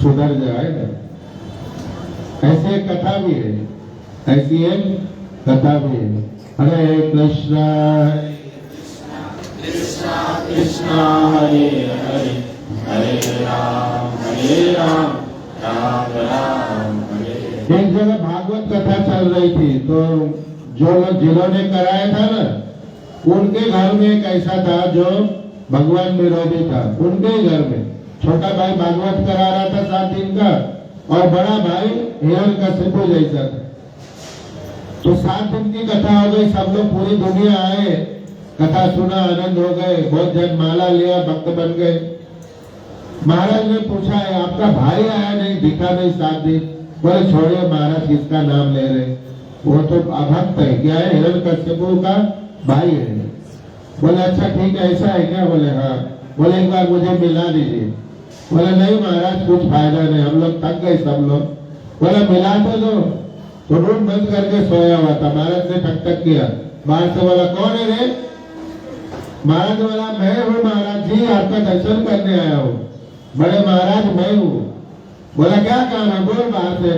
सुधर जाए ना। ऐसे एक कथा भी है, ऐसी एक कथा भी है। हरे कृष्णा कृष्णा कृष्णा हरे हरे, हरे राम राम राम हरे। एक जगह भागवत कथा चल रही थी, तो जो लोग जिन्होंने कराया था ना, उनके घर में एक ऐसा था जो भगवान विरोधी था। उनके ही घर में छोटा भाई भागवत करा रहा था 7 दिन का, और बड़ा भाई हिरण्यकशिपु जैसा था। तो 7 दिन की कथा हो गई, सब लोग पूरी दुनिया आए, कथा सुना, आनंद हो गए, बहुत जन माला लिया, भक्त बन गए। महाराज ने पूछा है आपका भाई आया नहीं, दिखा नहीं 7 दिन। बोले छोड़िए महाराज, किसका नाम ले रहे, वो तो अभक्त है। क्या है? हिरण्यकशिपु का भाई है। बोले अच्छा ठीक है, ऐसा है क्या? बोले हाँ। बोले एक बार मुझे मिला दीजिए। बोले नहीं महाराज, कुछ फायदा नहीं, हम लोग थक गए सब लोग, बोला मिलाते दो, तो रूम बंद करके सोया हुआ था। महाराज ने ठक ठक किया, बाहर से बोला कौन है रे? महाराज बोला मैं हूँ महाराज जी, आपका दर्शन करने आया हूँ। बड़े महाराज मैं हूँ। बोला क्या काम है? बोल बाहर से।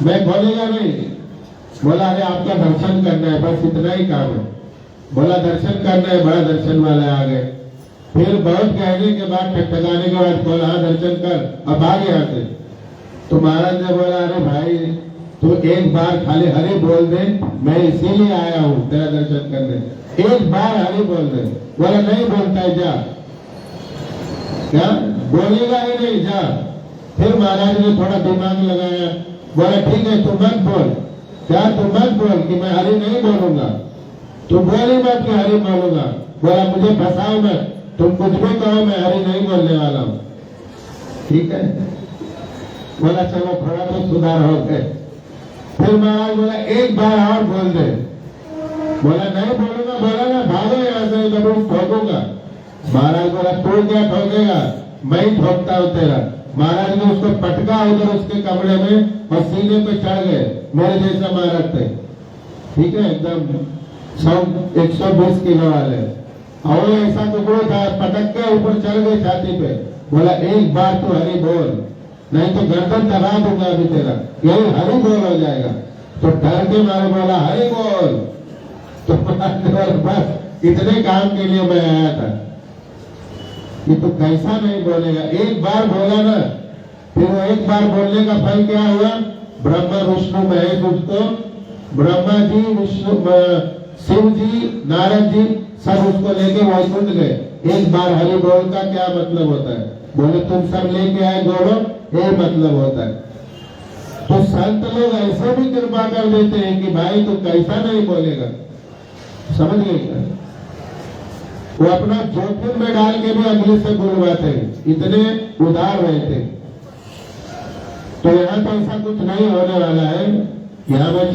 मैं खोलेगा नहीं। बोला अरे आपका दर्शन करना है, बस इतना ही काम है। बोला दर्शन करना है, बड़ा दर्शन वाले आ गए। फिर बहुत कहने के बाद, ठकठकाने के बाद बोला हाँ दर्शन कर, अब भाग यहाँ से। तो महाराज ने बोला अरे भाई तू एक बार खाली हरि बोल दे, मैं इसीलिए आया हूँ तेरा दर्शन करने, एक बार हरि बोल दे। बोला नहीं बोलता है, जा। क्या बोलेगा ही नहीं, जा। फिर महाराज ने थोड़ा दिमाग लगाया, बोला ठीक है तू मत बोल। क्या तू मत बोल कि मैं हरि नहीं बोलूंगा, तू बोल ही मत कि हरि बोलूंगा। बोला मुझे फंसाओ मत, तुम कुछ भी कहो मैं हरि नहीं बोलने वाला हूँ। ठीक है। बोला चलो थोड़ा तो सुधार हो गए। फिर महाराज बोला एक बार और बोल दे। बोला नहीं बोलूंगा। बोला ना भागो यहाँ से, तो ठोकूंगा। महाराज बोला तू क्या ठोकेगा, मैं ही ठोकता हूँ तेरा। महाराज ने उसको पटका उधर उसके कमरे में और सीने पे चढ़ गए। मेरे जैसा महाराज थे, ठीक है, एकदम 120 किलो वाले। और ऐसा टुकड़ो था, पटक के ऊपर चढ़ गए छाती पे। बोला एक बार तो हरि बोल, नहीं तो गर्दन दबा दूंगा अभी तेरा, यही हरि बोल हो जाएगा। तो डर के मारे बोला हरि बोल। तो बस इतने काम के लिए मैं आया था। ये तो कैसा नहीं बोलेगा, एक बार बोला ना। फिर वो एक बार बोलने का फल क्या हुआ? ब्रह्मा विष्णु महेश, उसको ब्रह्मा जी, विष्णु, शिव जी, नारद जी सब उसको लेके वैकुंठ गए। एक बार हरि बोल का क्या मतलब होता है? बोले तुम सब लेके आए गोलोक, ये मतलब होता है। तो संत लोग ऐसे भी कृपा कर देते हैं कि भाई तू कैसा नहीं बोलेगा, समझ गए क्या? वो अपना जोखिम में डाल के भी अगले से बुलवाते हैं, इतने उदार रहते। तो यहाँ तो ऐसा कुछ नहीं होने वाला है। यहाँ में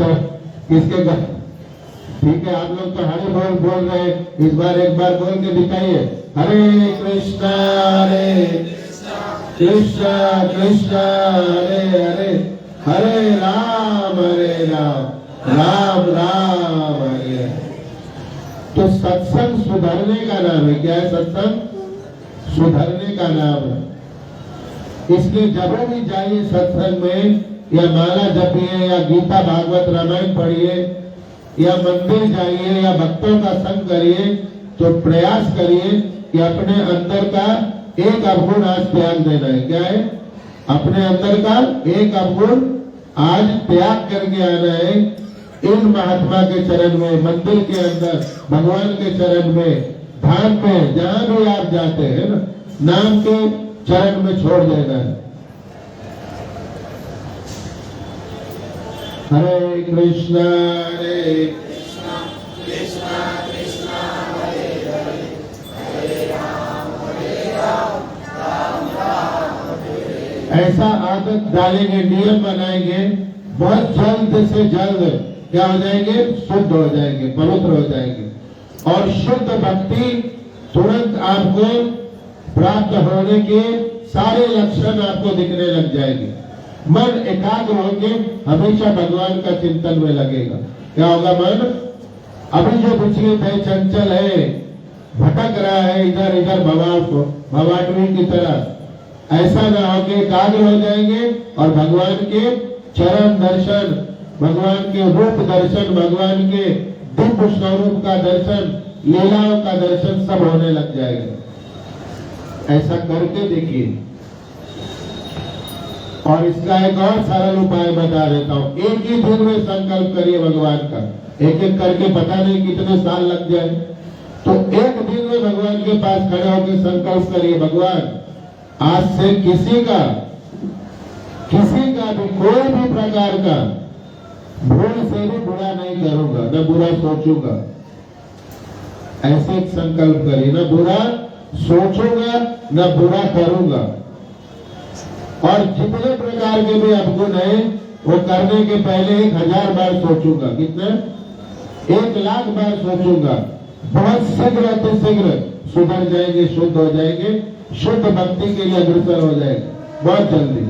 किसके घर, ठीक है, आप लोग तो हरे बोल रहे हैं, इस बार एक बार बोल के दिखाइए, हरे कृष्णा कृष्णा कृष्णा हरे हरे, हरे राम राम राम हरे हरे। तो सत्संग सुधरने का नाम है। क्या है सत्संग? सुधरने का नाम है। इसलिए जब भी जाइए सत्संग में, या माला जपिए, या गीता भागवत रामायण पढ़िए, या मंदिर जाइए, या भक्तों का संग करिए, तो प्रयास करिए कि अपने अंदर का एक अवगुण आज त्याग देना है। क्या है? अपने अंदर का एक अवगुण आज त्याग करके आना है। इन महात्मा के चरण में, मंदिर के अंदर, भगवान के चरण में, धाम में, जहां भी आप जाते हैं ना, नाम के चरण में छोड़ देना है। हरे कृष्णा कृष्णा कृष्णा हरे हरे, हरे राम राम राम हरे। ऐसा आदत डालेंगे, नियम बनाएंगे, बहुत जल्द से जल्द क्या हो जाएंगे? शुद्ध हो जाएंगे, पवित्र हो जाएंगे। और शुद्ध भक्ति तुरंत आपको प्राप्त होने के सारे लक्षण आपको दिखने लग जाएंगे। मन एकाग्र होके हमेशा भगवान का चिंतन में लगेगा। क्या होगा? मन अभी जो विचलित है, चंचल है, भटक रहा है इधर इधर भवाटवी की तरह, ऐसा न होके एकाग्र हो जाएंगे और भगवान के चरण दर्शन, भगवान के रूप दर्शन, भगवान के दिव्य स्वरूप का दर्शन, लीलाओं का दर्शन सब होने लग जाएगा। ऐसा करके देखिए। और इसका एक और सरल उपाय बता देता हूँ। एक ही दिन में संकल्प करिए भगवान का, एक एक करके पता नहीं कितने साल लग जाए। तो एक दिन में भगवान के पास खड़े होकर संकल्प करिए, भगवान आज से किसी का भी कोई भी प्रकार का भूल से भी बुरा नहीं करूंगा, न बुरा सोचूंगा। ऐसे एक संकल्प करिए, न बुरा सोचूंगा, न बुरा करूंगा। और जितने प्रकार के भी अवगुण है, वो करने के पहले 1000 बार सोचूंगा। कितने? 1,00,000 बार सोचूंगा। बहुत शीघ्र अतिशीघ्र सुधर जाएंगे, शुद्ध हो जाएंगे, शुद्ध भक्ति के लिए अग्रसर हो जाएंगे बहुत जल्दी।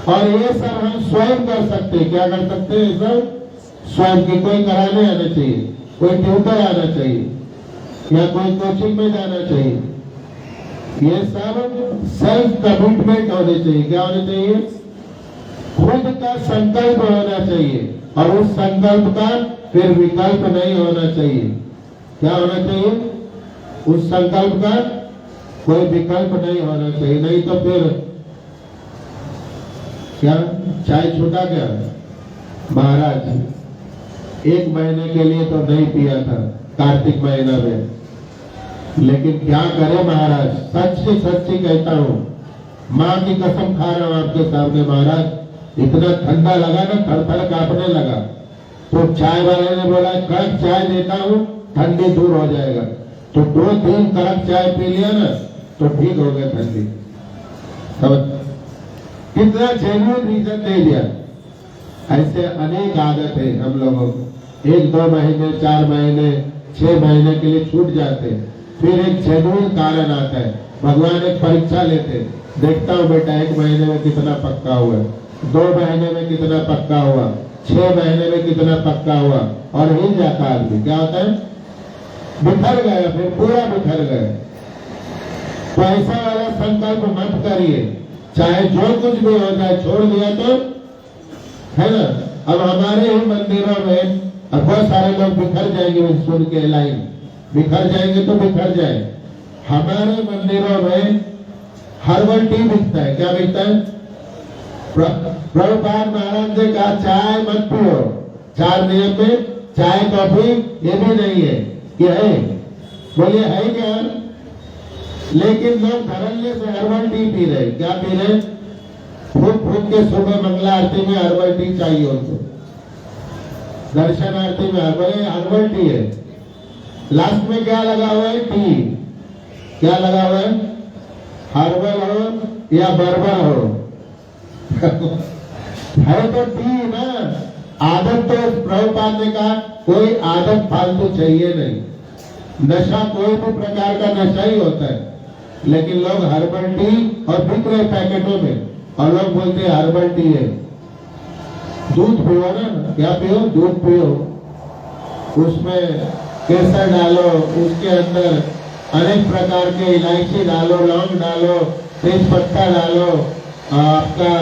और ये सब हम स्वयं कर सकते हैं। क्या कर सकते हैं? सब स्वयं की। कोई कराने आना चाहिए, कोई ट्यूटर आना चाहिए, या कोई कोचिंग में जाना चाहिए। ये सब सेल्फ कमिटमेंट होने चाहिए। क्या होने चाहिए? खुद का संकल्प होना चाहिए, और उस संकल्प का फिर विकल्प नहीं होना चाहिए। क्या होना चाहिए? उस संकल्प का कोई विकल्प नहीं होना चाहिए, नहीं तो फिर क्या चाय छूटा क्या? महाराज 1 महीने के लिए तो नहीं पिया था कार्तिक महीना में, लेकिन क्या करे महाराज, सच्ची सच्ची कहता हूँ, माँ की कसम खा रहा हूँ आपके सामने महाराज, इतना ठंडा लगा ना, थरथर कांपने लगा। तो चाय वाले ने बोला कड़क चाय देता हूँ, ठंडी दूर हो जाएगा। तो 2-3 कड़क चाय पी लिया ना, तो ठीक हो गया ठंडी। कितना जेन्युइन रीजन दे दिया। ऐसे अनेक आदत है हम लोगों को, 1-2 महीने, 4 महीने, 6 महीने के लिए छूट जाते, फिर एक जेन्युइन कारण आता है। भगवान एक परीक्षा लेते, देखता हूँ बेटा 1 महीने में कितना पक्का हुआ, 2 महीने में कितना पक्का हुआ, 6 महीने में कितना पक्का हुआ, और हिल जाता आदमी। क्या होता है? बिखर गया, फिर पूरा बिखर गया। तो ऐसा वाला संकल्प मत करिए, चाहे जो कुछ भी हो जाए, छोड़ दिया तो है ना। अब हमारे ही मंदिरों में अब बहुत सारे लोग बिखर जाएंगे, सुन के लाइन बिखर जाएंगे तो बिखर जाए। हमारे मंदिरों में हर्बल टी बिकता है। क्या बिकता है? प्रभुपाद महाराज ने कहा चाय मत पियो, 4 नियम में चाय कॉफी ये भी नहीं है। क्या है? बोलिए है क्या? लेकिन लोग धरल्ले से हर्बल टी पी रहे। क्या पी रहे? फूक फूक के सुबह मंगला आरती में हर्बल टी चाहिए उनको, दर्शन आरती में हर्बल टी है। लास्ट में क्या लगा हुआ है? टी। क्या लगा हुआ है? हर्बल हो या बर्बल हो है तो टी ना। आदत तो प्रभुपाद ने कहा कोई आदत फालतू चाहिए नहीं। नशा कोई भी प्रकार का नशा ही होता है, लेकिन लोग हर्बल टी और बिक रहे पैकेटों में, और लोग बोलते हैं हर्बल टी है। दूध पियो ना, क्या पियो? दूध पियो, उसमें केसर डालो, उसके अंदर अनेक प्रकार के इलायची डालो, लौंग डालो, तेज पत्ता डालो, आपका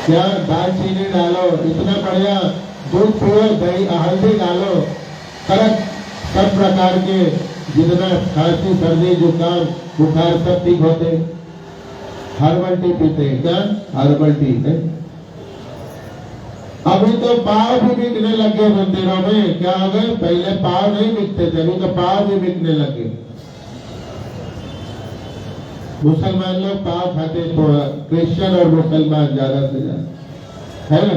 क्या दालचीनी डालो, इतना बढ़िया दूध पियो। दही हल्दी डालो, कड़क सब प्रकार के जितना खांसी सर्दी जुकाम बुखार सब ठीक होते। हर्बल टी पीते हैं। क्या? हर्बल टी है। अभी तो पाव भी बिकने लगे मंदिरों में। क्या हो गए? पहले पाव नहीं बिकते थे, अभी तो पाव भी बिकने लगे। मुसलमान लोग पाव खाते, क्रिश्चियन और मुसलमान ज्यादा से ज्यादा, है ना।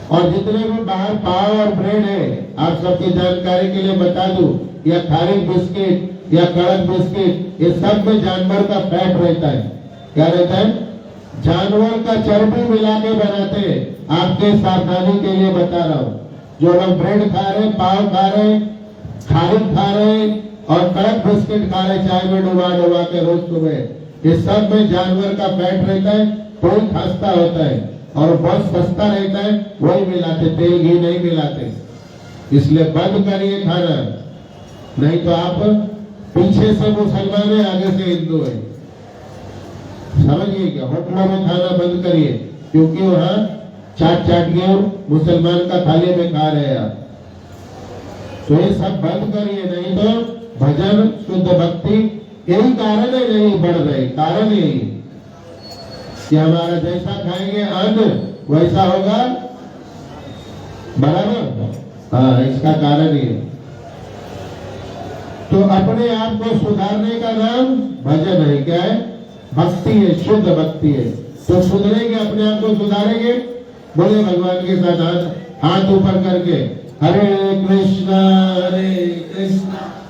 और जितने भी बाहर पाव और ब्रेड है, आप सबकी जानकारी के लिए बता दूं, या खारिज बिस्किट या कड़क बिस्किट, ये सब में जानवर का फैट रहता है। क्या रहता है? जानवर का चर्बी मिला के बनाते हैं। आपके सावधानी के लिए बता रहा हूँ, जो लोग ब्रेड खा रहे, पाव खा रहे, खारिज खा रहे और कड़क बिस्किट खा रहे चाय में डुबा डुबा के रोज सुबह, ये सब में जानवर का फैट रहता है। कोई खस्ता होता है और बहुत सस्ता रहता है, वही मिलाते, तेल घी नहीं मिलाते। इसलिए बंद करिए खाना, नहीं तो आप पीछे से मुसलमान है, आगे से हिंदू है। समझिए क्या? होटलों में खाना बंद करिए, क्योंकि वहाँ चाट चाट के मुसलमान का थाली में खा रहे हैं आप। तो ये सब बंद करिए, नहीं तो भजन शुद्ध भक्ति, यही कारण है नहीं बढ़ रहे। कारण यही कि हमारा जैसा खाएंगे अन्न वैसा होगा, बराबर। हाँ, इसका कारण ये। तो अपने आप को सुधारने का नाम भजन है। क्या है? भक्ति है, शुद्ध भक्ति है। तो सुधरेंगे, अपने आप को सुधारेंगे। बोले भगवान के साथ हाथ ऊपर करके, हरे कृष्णा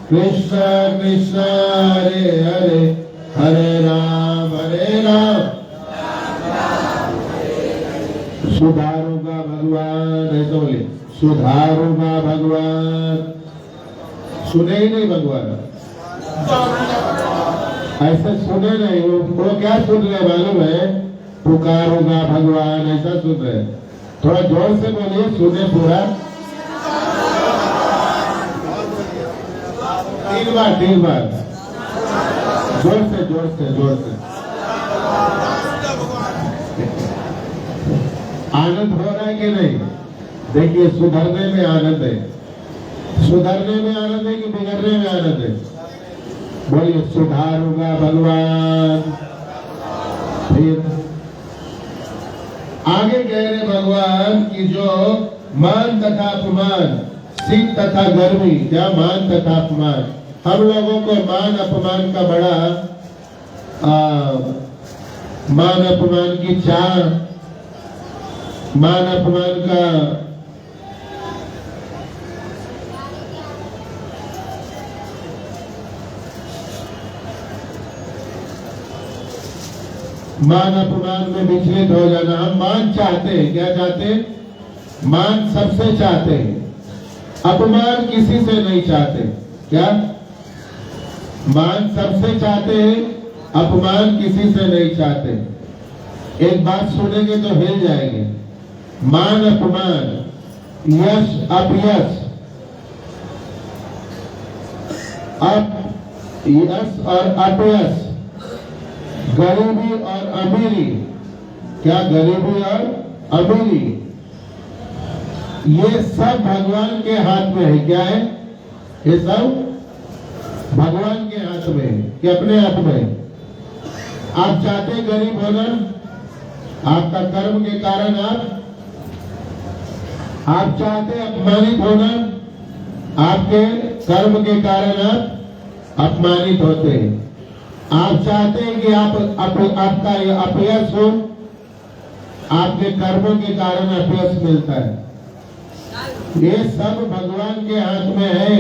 कृष्ण कृष्ण हरे हरे, हरे राम सुधारूंगा भगवान, ऐसा बोले, सुधारूंगा भगवान। सुने ही नहीं भगवान, ऐसे सुने नहीं। वो क्या सुन रहे मालूम है? पुकारूंगा भगवान, ऐसा सुन रहे हैं। थोड़ा जोर से बोलिए, सुने पूरा। 3 बार, 3 बार, जोर से जोर से जोर से। आनंद हो रहा है कि नहीं? देखिए, सुधरने में आनंद है। सुधरने में आनंद है कि बिगड़ने में आनंद है? बोलिए, सुधारूंगा भगवान। फिर आगे कह रहे भगवान कि जो मान तथा अपमान, शीत तथा गर्मी, क्या मान तथा अपमान, हम लोगों को मान अपमान का बड़ा मान अपमान की चाह, मान अपमान का मान अपमान में विचलित हो जाना। हम मान चाहते हैं, क्या चाहते हैं? मान सबसे चाहते हैं, अपमान किसी से नहीं चाहते। क्या? मान सबसे चाहते हैं, अपमान किसी से नहीं चाहते। एक बात सुनेंगे तो हिल जाएंगे। मान अपमान, यश अपयश, यश और अपयश, गरीबी और अमीरी, क्या गरीबी और अमीरी, ये सब भगवान के हाथ में है। क्या है? ये सब भगवान के हाथ में है कि अपने हाथ में? आप चाहते गरीब होना, आपका कर्म के कारण आप चाहते अपमानित होना, आपके कर्म के कारण आप अपमानित होते हैं। आप चाहते हैं कि आपका अपयश हो, आपके कर्मों के कारण अपयश मिलता है। ये सब भगवान के हाथ में है।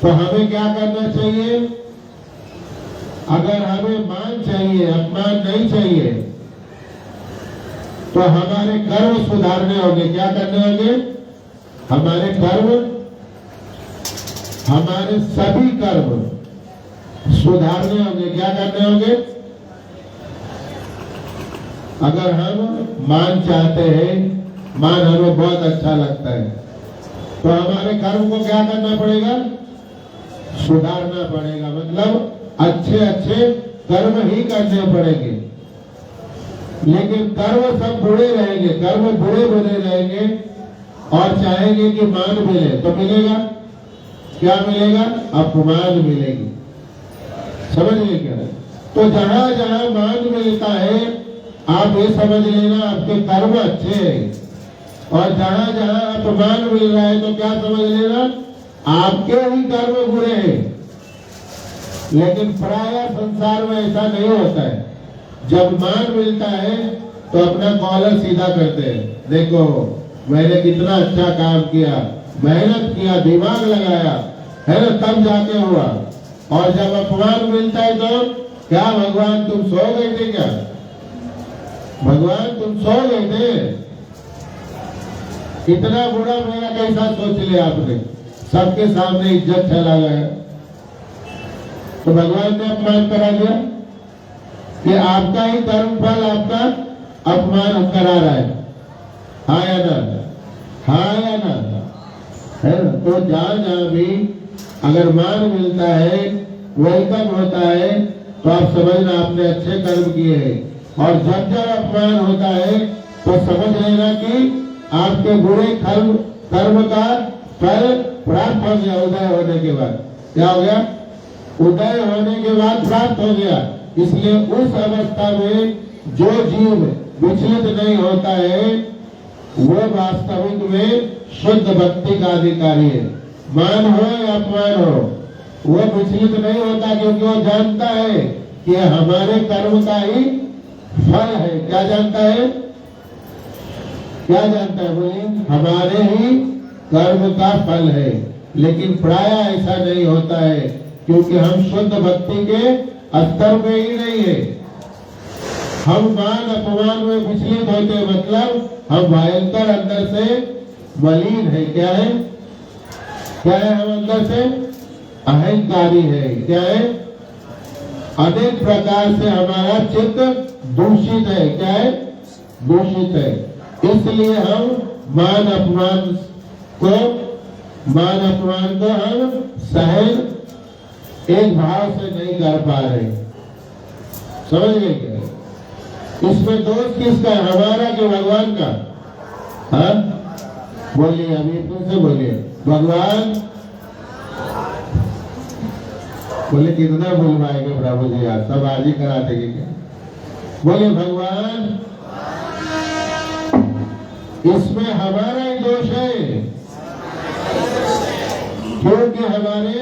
तो हमें क्या करना चाहिए? अगर हमें मान चाहिए, अपमान नहीं चाहिए, तो हमारे कर्म सुधारने होंगे। क्या करने होंगे? हमारे कर्म, हमारे सभी कर्म सुधारने होंगे। क्या करने होंगे? अगर हम मान चाहते हैं, मान हमें बहुत अच्छा लगता है, तो हमारे कर्म को क्या करना पड़ेगा? सुधारना पड़ेगा। मतलब अच्छे अच्छे कर्म ही करने पड़ेंगे। लेकिन कर्म सब बुरे रहेंगे, कर्म बुरे बुरे रहेंगे और चाहेंगे कि मान मिले, तो मिलेगा क्या? मिलेगा अपमान मिलेगी। समझिए क्या? तो जहां जहां मान मिलता है, आप ये समझ लेना आपके कर्म अच्छे हैं, और जहां जहां अपमान मिल रहा है तो क्या समझ लेना? आपके ही कर्म बुरे हैं। लेकिन प्राय संसार में ऐसा नहीं होता है। जब मान मिलता है तो अपना कॉलर सीधा करते हैं। देखो, मैंने कितना अच्छा काम किया, मेहनत किया, दिमाग लगाया, है ना, तब जाके हुआ। और जब अपमान मिलता है तो क्या भगवान तुम सो गए थे क्या? भगवान तुम सो गए थे? इतना बुरा मेरा कैसा सोच लिया आपने? सबके सामने इज्जत चला गया, तो भगवान ने अपमान करा दिया कि आपका ही कर्म फल आपका अपमान करा रहा है। हाँ या ना? हाँ या ना? है ना? तो जहां जहां भी अगर मान मिलता है, वेलकम होता है, तो आप समझना आपने अच्छे कर्म किए हैं। और जब जब अपमान होता है तो समझ लेना कि आपके बुरे कर्म का फल प्राप्त हो गया। उदय होने के बाद क्या हो गया? उदय होने के बाद प्राप्त हो गया। इसलिए उस अवस्था में जो जीव विचलित नहीं होता है, वो वास्तविक में शुद्ध भक्ति का अधिकारी है। मान हो या अपमान हो, वो विचलित नहीं होता, क्योंकि वो जानता है कि हमारे कर्म का ही फल है। क्या जानता है? क्या जानता है? बोलिए, हमारे ही कर्म का फल है। लेकिन प्राय ऐसा नहीं होता है, क्योंकि हम शुद्ध भक्ति के स्तर में ही नहीं है। हम मान अपमान में विचलित होते, मतलब हम भयंकर अंदर से मलिन है। क्या है? क्या है? हम अंदर से अहंकारी है। क्या है? अनेक प्रकार से हमारा चित्त दूषित है। क्या है? दूषित है। इसलिए हम मान अपमान को हम सहन एक भाव से नहीं कर पा रहे। समझ गए क्या? इसमें दोष किसका है? हमारा कि भगवान का? हाँ बोलिए, अभी फिर से बोलिए। भगवान बोले कितना बुलवाएंगे प्रभु जी, आज सब आज ही करा देंगे क्या? बोले भगवान, इसमें हमारा ही दोष है, क्योंकि हमारे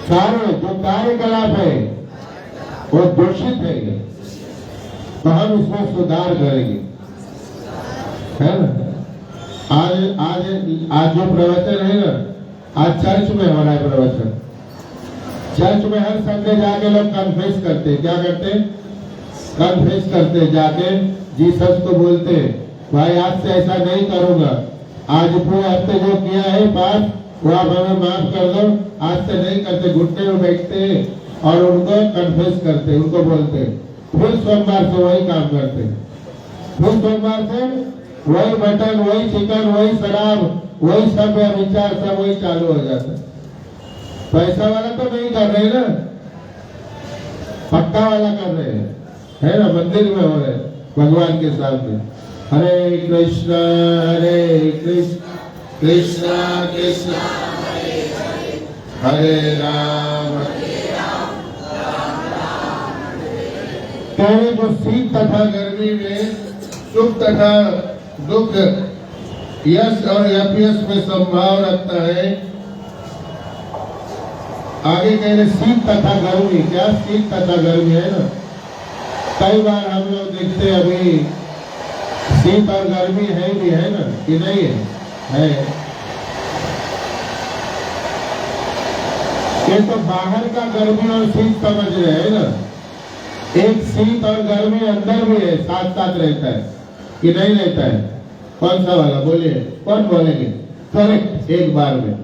सारे जो कार्यकलाप है वो दूषित है, तो हम इसमें सुधार करेंगे, है ना? आज जो प्रवचन है ना, आज चर्च में हो रहा है प्रवचन। चर्च में हर संडे जाके लोग कन्फेस करते हैं। क्या करते हैं? कन्फेस करते हैं, जाके जीसस को बोलते हैं, भाई आज से ऐसा नहीं करूंगा, आज पूरे हफ्ते जो किया है पाप वो आप हमें माफ कर दो, आज से नहीं करते। घुटने में बैठते हैं और उनको कन्फेस करते हैं, उनको बोलते हैं। फिर सोमवार से वही काम करते हैं, फिर सोमवार से वही मटन, वही चिकन, वही शराब, वही सब विचार, सब वही चालू हो जाता है। पैसा वाला तो नहीं कर रहे ना, पक्का वाला कर रहे हैं, है ना? मंदिर में हो रहे भगवान के सामने। हरे कृष्णा कृष्णा कृष्णा हरे राम। कहने को शीत तथा गर्मी में, सुख तथा दुख, यश और अपयश में संभाव रखता है। आगे कह रहे शीत तथा गर्मी। क्या शीत तथा गर्मी है ना? कई बार हम लोग देखते हैं अभी शीत और गर्मी है भी, है ना कि नहीं है? ये तो बाहर का गर्मी और शीत समझ रहे हैं ना। एक शीत और गर्मी अंदर भी है, साथ साथ रहता है कि नहीं रहता है? कौन सा वाला बोलिए, कौन बोलेंगे? करेक्ट, एक बार में।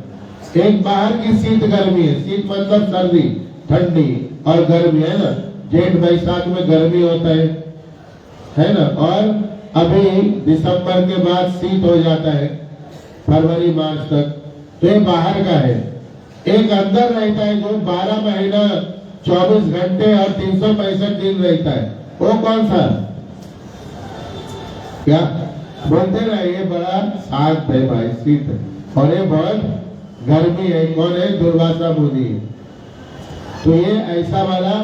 एक बाहर की शीत गर्मी है, शीत मतलब सर्दी ठंडी, और गर्मी है ना, जेठ बैसाख में गर्मी होता है ना? और अभी दिसंबर के बाद शीत हो जाता है, फरवरी मार्च तक। तो ये बाहर का है। एक अंदर रहता है जो 12 महीना 24 घंटे और 365 दिन रहता है, वो कौन सा? क्या बोलते ना, ये बड़ा शांत है भाई, शीत है, और ये बहुत गर्मी है। कौन है? दुर्वासा मुनि। तो ये ऐसा वाला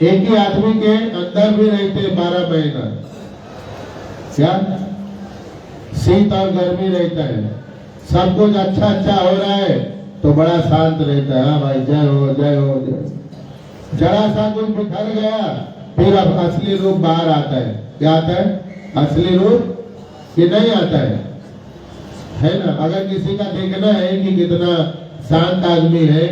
एक ही आदमी के अंदर भी रहते 12 महीना। क्या शीत और गर्मी रहता है। सब कुछ अच्छा अच्छा हो रहा है तो बड़ा शांत रहता है। हाँ भाई, जय हो जय हो जय। जरा सा कुछ बिखर गया, फिर अब असली रूप बाहर आता है। क्या आता है? असली रूप कि नहीं आता है ना? अगर किसी का देखना है कि कितना शांत आदमी है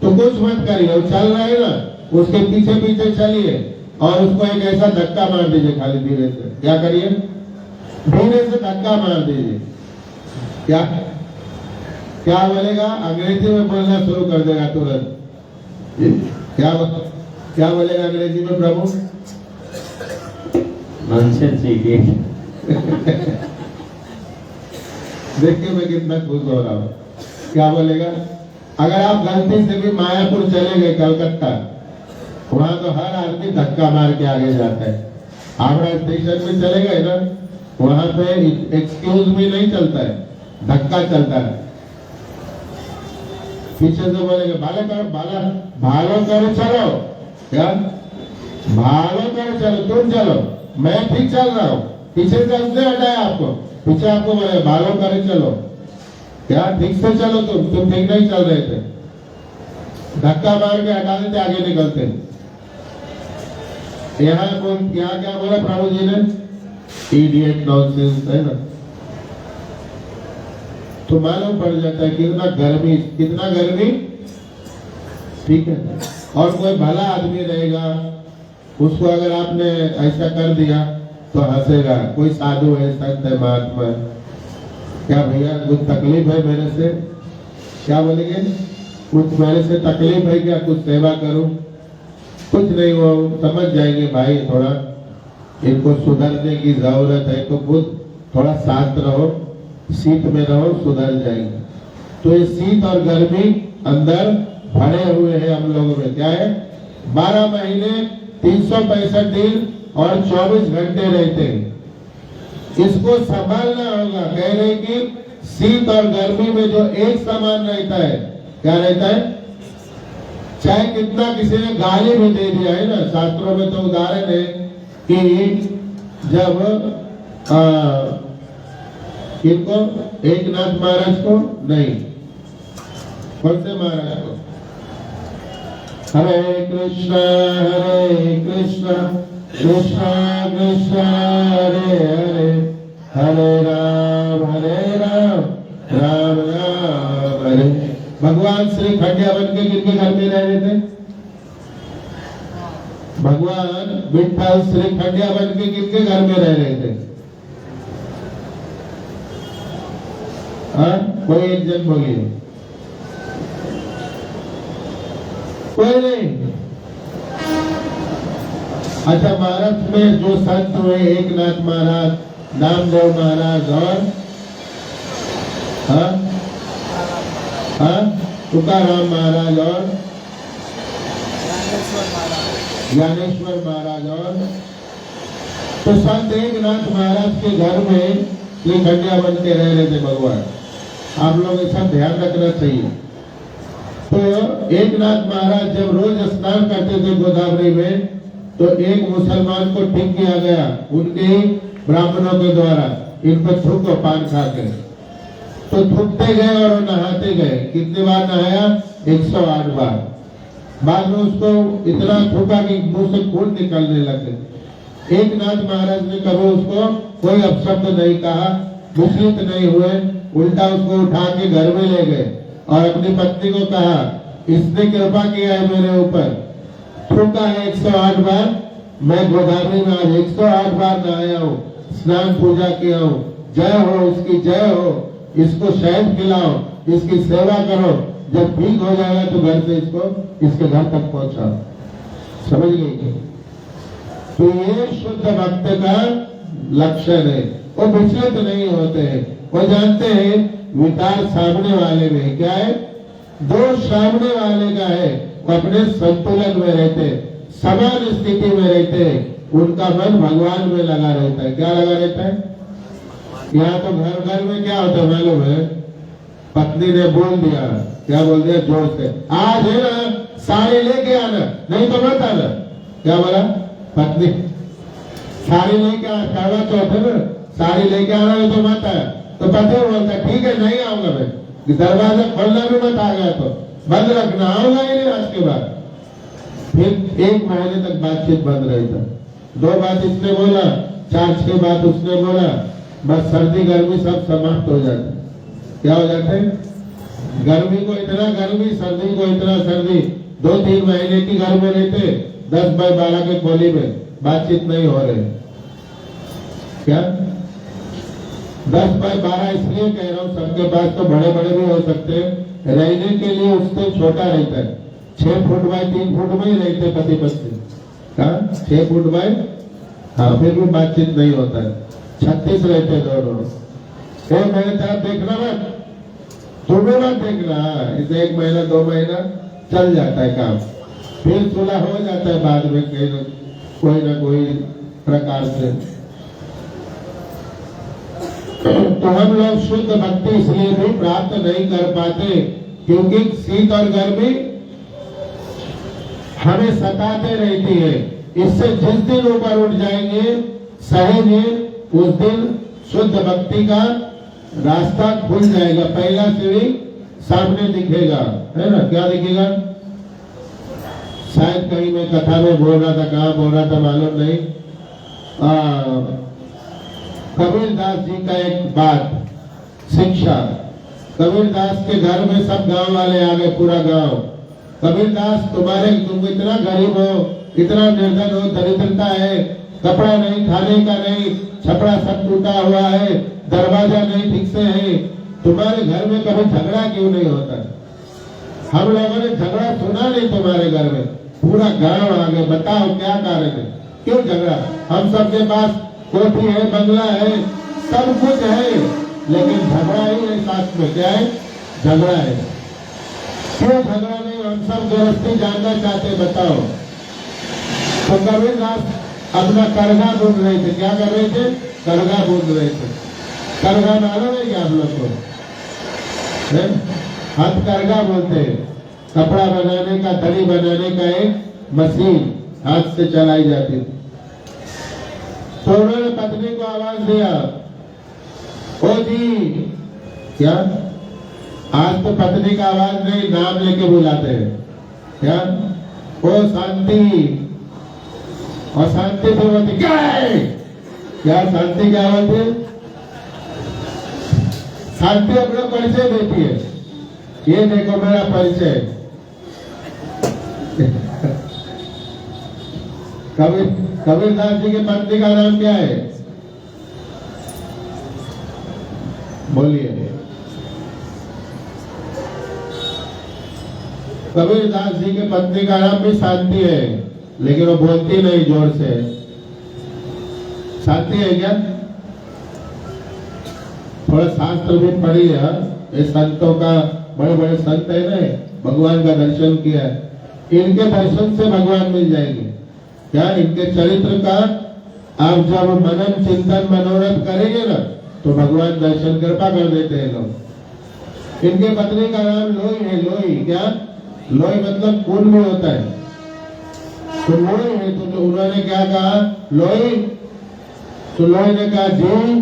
तो कुछ मत करिए, वो चल रहा है ना, उसके पीछे पीछे चलिए और उसको एक ऐसा धक्का मार दीजिए, खाली धीरे से। क्या करिए? धीरे से धक्का मार दीजिए। क्या क्या बोलेगा? अंग्रेजी में बोलना शुरू कर देगा तुरंत। क्या बोलेगा अंग्रेजी में प्रभु? देखिए मैं कितना खुश हो रहा हूँ। क्या बोलेगा? अगर आप गलती से भी मायापुर चले गए, कलकत्ता, वहां तो हर आदमी धक्का मार के आगे जाता है। हावड़ा स्टेशन में चले गए ना, वहां पे एक्सक्यूज भी नहीं चलता है, धक्का चलता है। पीछे से बोलेंगे भालो करो चलो। क्या भालो करो चलो, तुम चलो, मैं ठीक चल रहा हूँ, पीछे से उसने हटाया आपको, पीछे आपको बोले भालो करे चलो। क्या ठीक से चलो, तुम ठीक नहीं चल रहे थे, धक्का मार के हटा देते, आगे निकलते। यहाँ क्या बोला प्रभु जी ने? इडियट नॉनसेंस, है ना? तो मालूम पड़ जाता है कितना गर्मी, ठीक है। और कोई भला आदमी रहेगा, उसको अगर आपने ऐसा कर दिया तो हंसेगा। कोई साधु है, संत है, महात्मा, क्या भैया कुछ तकलीफ है मेरे से? क्या बोलेंगे? कुछ मेरे से तकलीफ है क्या? कुछ सेवा करूं? कुछ नहीं, वो समझ जाएंगे भाई, थोड़ा इनको सुधरने की जरूरत है, तो खुद थोड़ा शांत रहो, शीत में रहो, सुधर जाएंगे। तो ये शीत और गर्मी अंदर भरे हुए हैं हम लोगों में। क्या है? 12 महीने 365 दिन और 24 घंटे रहते हैं, इसको संभालना होगा। कह रहे कि शीत और गर्मी में जो एक समान रहता है, क्या रहता है? चाहे कितना किसी ने गाली भी दे दिया है ना, शास्त्रों में तो उदाहरण है कि जब इनको एकनाथ महाराज को नहीं, कौन से महाराज को? हरे कृष्णा कृष्णा कृष्णा हरे हरे, हरे राम राम राम हरे। भगवान श्री खंडिया बन के किनके घर में रह रहे थे? भगवान विठ्ठल श्री खंडिया बन के किनके घर में रह रहे थे? कोई एक जन बोलिए। कोई नहीं। अच्छा, महाराष्ट्र में जो संत हुए, एकनाथ महाराज, नामदेव महाराज और तुकाराम महाराज और ज्ञानेश्वर महाराज और तो संत एकनाथ महाराज के घर में श्रीखंडिया बन के रह रहे थे भगवान। आप लोग ऐसा ध्यान रखना चाहिए। तो एकनाथ महाराज जब रोज स्नान करते थे गोदावरी में, तो एक मुसलमान को ठीक किया गया उनके ही ब्राह्मणों के द्वारा, इनको थूको पान खा के। तो थूकते गए और नहाते गए। कितने बार नहाया? 108 बार। बाद में उसको इतना थूका कि मुंह से खून निकलने लगे। एकनाथ महाराज ने कभी उसको कोई अपशब्द नहीं कहा, विचलित नहीं हुए, उल्टा उसको उठा के घर में ले गए और अपनी पत्नी को कहा, इसने कृपा किया है मेरे ऊपर, थूका है 108 बार, मैं गोदावरी में आज 108 बार नहाया हूँ, स्नान पूजा किया हूँ, जय हो इसकी, जय हो, इसको शहद खिलाओ, इसकी सेवा करो, जब ठीक हो जाएगा तो घर से इसको इसके घर तक पहुंचाओ। समझ गई? तो ये शुद्ध भक्त का लक्षण है। वो विचलित नहीं होते हैं, वो जानते हैं विकार सामने वाले में क्या है, दोष सामने वाले का है, वो अपने संतुलन में रहते, समान स्थिति में रहते, उनका मन भगवान में लगा रहता है। क्या लगा रहता है? यहाँ तो घर घर में क्या होता है मालूम है? पत्नी ने बोल दिया, क्या बोल दिया जोर से, आज है ना साड़ी लेके आना, नहीं तो मत आना। क्या बोला? पत्नी साड़ी लेके आना, करवा चौथ है ना, साड़ी लेके आना है तो मत आया। तो पति बोलता ठीक है नहीं आऊंगा मैं, दरवाजा खोलना भी मत, आ गया तो बंद रखना, आऊंगा ही नहीं आज के बाद। फिर 1 महीने तक बातचीत बंद रही था। 2 बात इसने बोला, 4-6 बात उसने बोला, बस सर्दी गर्मी सब समाप्त हो जाते। क्या हो जाते? गर्मी को इतना गर्मी, सर्दी को इतना सर्दी। 2-3 महीने की घर में रहते, 10x12 के खोली में बातचीत नहीं हो रही। क्या 10x12 इसलिए कह रहा हूँ, सबके पास तो बड़े बड़े भी हो सकते हैं, रहने के लिए उससे छोटा रहता है। 6 फुट बाय 3 फुट में ही रहते पति पत्नी। कहा 6 फुट बाय, हाँ, फिर भी बातचीत नहीं होता है। 36 रहते दोनों। मेरे तरफ देखना मत, तुम्हें मत देखना। इसे 1 महीना 2 महीना चल जाता है काम, फिर सुलह हो जाता है बाद में कोई ना कोई प्रकार से। तो हम लोग शुद्ध भक्ति इसलिए भी प्राप्त नहीं कर पाते क्योंकि शीत और गर्मी हमें सताते रहती है। इससे जिस दिन ऊपर उठ जाएंगे सहेंगे, उस दिन शुद्ध भक्ति का रास्ता खुल जाएगा। पहला सीढ़ी सामने दिखेगा, है ना? क्या दिखेगा? शायद कहीं मैं कथा में बोल रहा था, कहाँ बोल रहा था मालूम नहीं। कबीरदास जी का एक बात, शिक्षा। कबीरदास के घर में सब गांव वाले आ गए, पूरा गांव। कबीरदास तुम इतना गरीब हो, इतना निर्धन हो, दरिद्रता है, कपड़ा नहीं, खाने का नहीं, छपड़ा सब टूटा हुआ है, दरवाजा नहीं ठीक से है, तुम्हारे घर में कभी झगड़ा क्यों नहीं होता? हम लोगों ने झगड़ा सुना नहीं तुम्हारे घर में, पूरा गांव आ गए, बताओ क्या कारण है, क्यों झगड़ा? हम सबके पास कोठी है, बंगला है, सब कुछ है, लेकिन झगड़ा ही है साथ में। क्या है? झगड़ा है। क्यों झगड़ा नहीं? हम सब गृहस्थी जानना चाहते, बताओ। तो कबीरदास अपना करगा बूंद रहे थे। क्या कर रहे थे? करगा बूंद रहे थे। करगा मालूम है क्या आप लोग को? हथकरघा बोलते हैं, कपड़ा बनाने का, दरी बनाने का एक मशीन हाथ से चलाई जाती थी। तो उन्होंने पत्नी को आवाज दिया, ओ जी। क्या? आज तो पत्नी का आवाज नहीं, नाम लेके बुलाते हैं। क्या? ओ शांति। और शांति से बोलती क्या है? क्या शांति क्या बोलती है? शांति अपना परिचय देती है। ये देखो मेरा परिचय। कबीरदास जी के पत्नी का नाम क्या है? बोलिए। कबीरदास जी के पत्नी का नाम भी शांति है, लेकिन वो बोलती नहीं जोर से। शांति है क्या? थोड़ा शास्त्र भी पढ़ी है। ये संतों का, बड़े बड़े संत है ना, भगवान का दर्शन किया है, इनके दर्शन से भगवान मिल जाएंगे। क्या? इनके चरित्र का आप जब मनन चिंतन मनोरथ करेंगे ना, तो भगवान दर्शन कृपा कर देते हैं लोग। इनके पत्नी का नाम लोई है। लोई क्या? लोई मतलब खून में होता है। तो लोई है, तो उन्होंने क्या कहा? लोई। तो लोई ने कहा जी,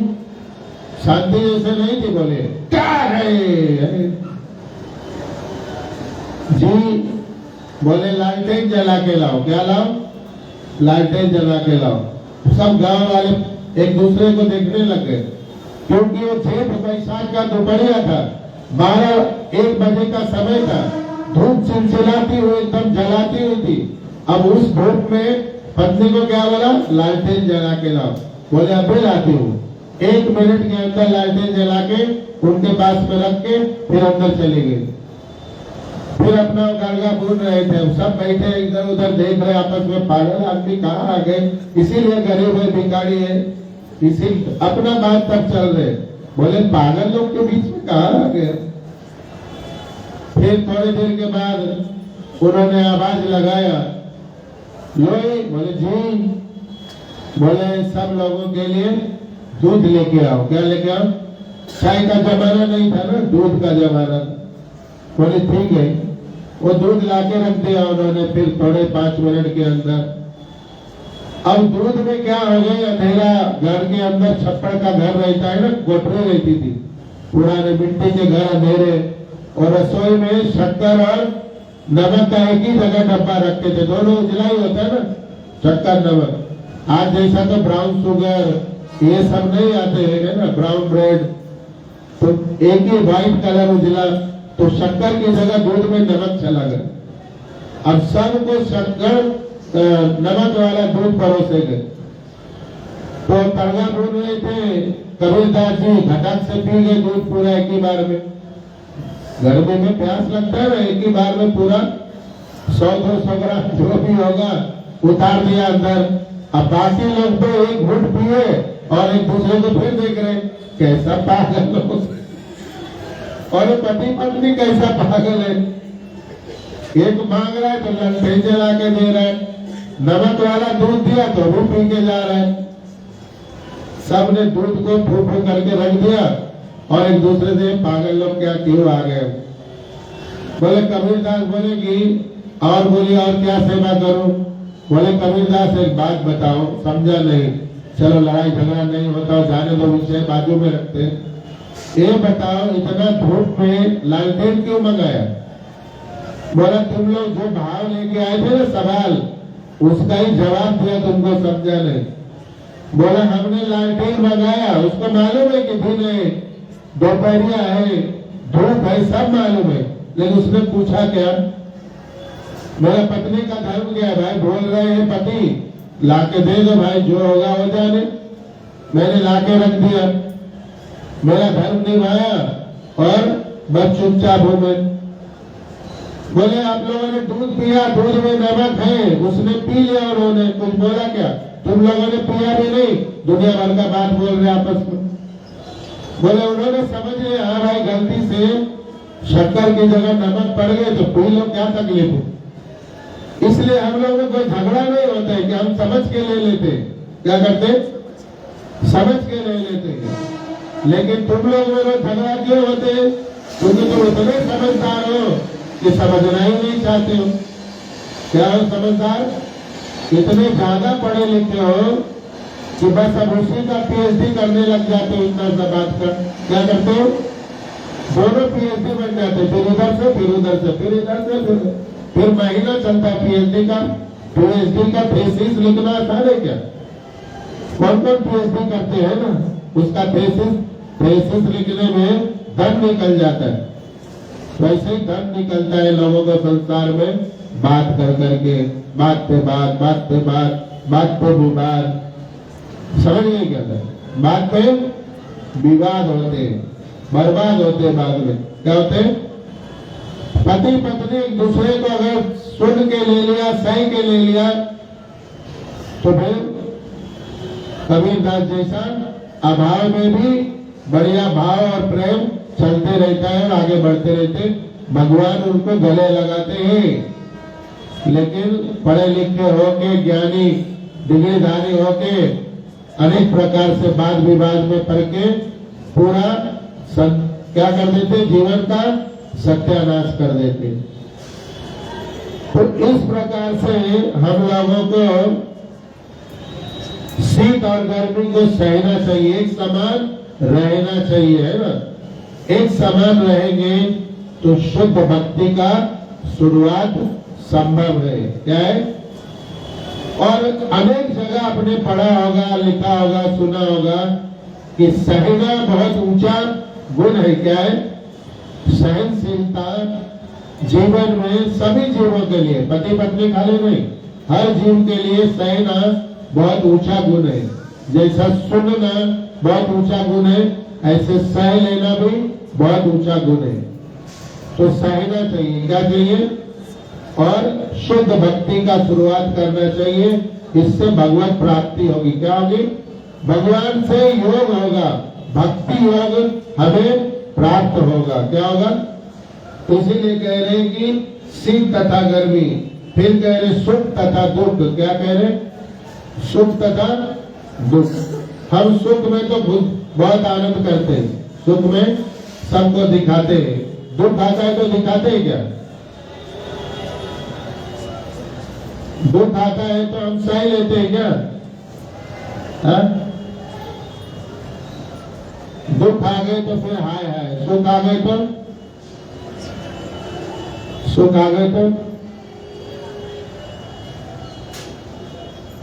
शांति जैसे नहीं थी। बोले क्या है जी? बोले लालटेन जला के लाओ। क्या लाओ? लालटेन जला के लाओ। सब गांव वाले एक दूसरे को देखने लग गए, क्योंकि वो जेठ बैसाख का दोपहरिया था, 12-1 बजे का समय था। धूप चिलचिलाती हुई एकदम जलाती हुई थी। अब उस धूप में पत्नी को क्या बोला? लालटेन जला के लाओ। बोले अभी लाती हूँ। 1 मिनट के अंदर लालटेन जला के उनके पास में रख के फिर अंदर चले गए। फिर अपना गरगा भून रहे थे। सब बैठे इधर उधर देख रहे आपस में, पागल आदमी कहाँ आ गए, इसीलिए गरीब है, भिखारी है, इसी अपना बात तक चल रहे। बोले पागल लोग के बीच में कहाँ आ गए? फिर थोड़ी देर के बाद उन्होंने आवाज लगाया, लोई। बोले जी। बोले सब लोगों के लिए दूध लेके आओ। क्या लेके आओ? चाय का जमाना नहीं था ना, दूध का जमाना। बोले ठीक है। वो दूध लाके रख दिया उन्होंने। फिर थोड़े 5 मिनट के अंदर अब दूध में क्या हो गया? अंधेरा, घर के अंदर छप्पड़ का घर रहता है ना, कोठरी रहती थी, पुराने मिट्टी के घर अंधेरे, और रसोई में शक्कर और नमक का एक ही जगह डब्बा रखते थे, दोनों उजला ही होता है ना, शक्कर नमक। आज जैसा तो ब्राउन शुगर ये सब नहीं आते है ना, ब्राउन ब्रेड, तो एक ही व्हाइट कलर उजला, तो शक्कर की जगह दूध में नमक चला गया। अब सबको शक्कर नमक वाला दूध परोसे गए। तो तड़गा भून रहे थे कबीरदास जी, घटक से पी गए दूध पूरा एक ही बार में। गर्मी में प्यास लगता है ना, एक ही बार में पूरा 100-200 ग्राम जो भी होगा उतार दिया अंदर। अब बाकी लोग तो एक घूंट पिए और एक दूसरे को फिर देख रहे, कैसा पागल लोग, और पति पत्नी कैसा पागल है। एक मांग रहा है तो लंठे जला के दे रहा है, नमक वाला दूध दिया तो वो पी के जा रहा है। सबने दूध को फू फू करके रख दिया और एक दूसरे से पागल लोग क्या क्यों आ गए। बोले कबीरदास बोले कि और बोलिए और क्या सेवा करूं। बोले कबीरदास एक बात बताओ, समझा नहीं, चलो लड़ाई झगड़ा नहीं होता, जाने दो, विषय बाजू में रखते। ये बताओ इतना धूप में लालटेन क्यों मंगाया। बोला तुम लोग जो भाव लेके आए थे ना सवाल, उसका ही जवाब दिया, तुमको समझा नहीं। बोला हमने लालटेन मंगाया, उसको मालूम है कि दिन है, दोपहरिया है, धूप है, सब मालूम है, लेकिन उसने पूछा क्या। मेरा पत्नी का धर्म क्या है भाई, बोल रहे हैं पति लाके दे दो भाई, जो होगा हो जाने। मैंने लाके रख दिया, मेरा धर्म निभाया और बस चुपचाप हो गए। बोले आप लोगों ने दूध पिया, दूध में नमक है, उसने पी लिया, उन्होंने कुछ बोला क्या? तुम लोगों ने पिया भी नहीं, दुनिया भर का बात बोल रहे आपस में। बोले उन्होंने समझ लिया, हाँ भाई गलती से शक्कर की जगह नमक पड़ गए तो पी लो, क्या तकलीफ है। इसलिए हम लोगों में कोई झगड़ा नहीं होता है कि हम समझ के ले लेते। क्या करते? समझ के ले लेते। लेकिन तुम लोग में झगड़ा क्यों होते? क्योंकि तुम इतने समझदार हो कि समझना ही नहीं चाहते हो। क्या हो समझदार? इतने ज्यादा पढ़े लिखे हो कि बस अब उसी का पीएचडी करने लग जाते हो। इतना सा बात कर क्या करते हो? दोनों पीएचडी बन जाते, फिर इधर से फिर उधर से फिर इधर से फिर महीना चलता है पीएचडी का। पीएचडी का थीसिस लिखना आसान है क्या? कौन कौन पीएचडी करते हैं ना, उसका थीसिस लिखने में धन निकल जाता है। वैसे ही धन निकलता है लोगों को संसार में, बात कर करके, बात पे बात, बात पे बात, बात पे विवाद। समझ नहीं क्या था? बात पे विवाद होते, बर्बाद होते बाद में। क्या होते? पति पत्नी एक दूसरे को अगर सुन के ले लिया, सही के ले लिया, तो फिर कबीरदास जैसा अभाव में भी बढ़िया भाव और प्रेम चलते रहता है और आगे बढ़ते रहते। भगवान उनको गले लगाते हैं। लेकिन पढ़े लिखे होके, ज्ञानी डिग्रीधारी होके अनेक प्रकार से वाद विवाद में पड़ के पूरा क्या कर देते? जीवन का सत्यानाश कर देते। तो इस प्रकार से हम लोगों को शीत और गर्मी को सहना चाहिए, एक समान रहना चाहिए, है ना। एक समान रहेंगे तो शुद्ध भक्ति का शुरुआत संभव है। क्या है? और अनेक जगह आपने पढ़ा होगा, लिखा होगा, सुना होगा कि सहना बहुत ऊंचा गुण है। क्या है? सहनशीलता जीवन में सभी जीवों के लिए, पति पत्नी खाली नहीं, हर जीव के लिए सहना बहुत ऊंचा गुण है। जैसा सुनना बहुत ऊंचा गुण है, ऐसे सह लेना भी बहुत ऊंचा गुण है। तो सहना चाहिए। क्या चाहिए? और शुद्ध भक्ति का शुरुआत करना चाहिए। इससे भगवत प्राप्ति होगी। क्या होगी? भगवान से योग होगा, भक्ति योग हमें प्राप्त होगा। क्या होगा? तो इसीलिए कह रहे हैं कि शीत तथा गर्मी, फिर कह रहे सुख तथा दुख। क्या कह रहे? सुख तथा दुख। हम सुख में तो बहुत आनंद करते हैं, सुख में सबको दिखाते हैं। दुख आता है तो दिखाते हैं क्या? दुख आता है तो हम सह लेते हैं क्या? दुख आ गए तो फिर हाय हाय, सुख आ गए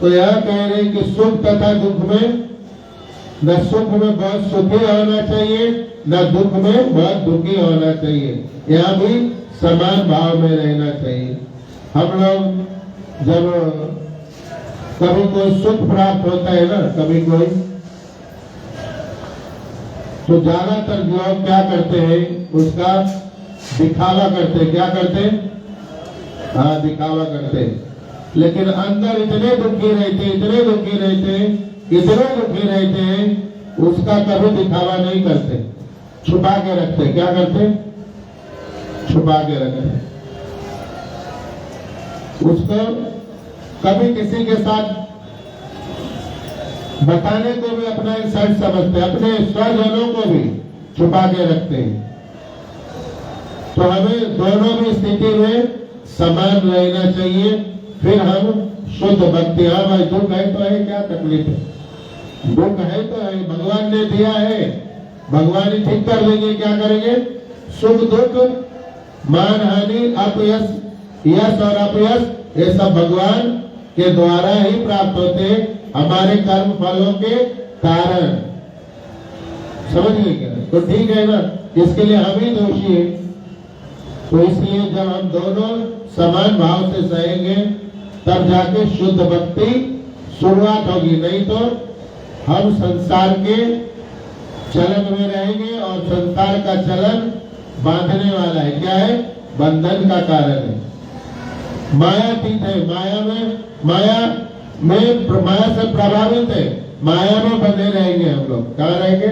तो यह कह रहे कि सुख तथा दुख में न सुख में बहुत सुखी होना चाहिए, न दुख में बहुत दुखी होना चाहिए। यहाँ भी समान भाव में रहना चाहिए। हम लोग जब कभी कोई सुख प्राप्त होता है ना, कभी कोई, तो ज्यादातर लोग क्या करते हैं? उसका दिखावा करते। क्या करते? हाँ, दिखावा करते। लेकिन अंदर इतने दुखी रहते, इतने दुखी रहते, इतने दुखी रहते हैं, उसका कभी दिखावा नहीं करते, छुपा के रखते। क्या करते? छुपा के रखते। उसको कभी किसी के साथ बताने को भी अपना एक सच समझते, अपने स्वजनों को भी छुपा के रखते हैं। तो हमें दोनों भी स्थिति में समान रहना चाहिए। फिर हम शुद्ध भक्ति। हाँ भाई, दुख है तो है, क्या तकलीफ है? दुख है तो है, भगवान ने दिया है, भगवान ही ठीक कर देंगे। क्या करेंगे? सुख दुख, मान हानि, अपयश, यश और अपयश, ये सब भगवान के द्वारा ही प्राप्त होते हैं, हमारे कर्म फलों के कारण। समझ गए क्या? तो ठीक है ना, इसके लिए हम ही दोषी है। तो इसलिए जब हम दोनों समान भाव से सहेंगे तब जाके शुद्ध भक्ति शुरुआत होगी। नहीं तो हम संसार के चलन में रहेंगे और संसार का चलन बांधने वाला है। क्या है? बंधन का कारण है। मायातीत है, माया से प्रभावित है, माया में बंधे रहेंगे हम लोग। कहाँ रहेंगे?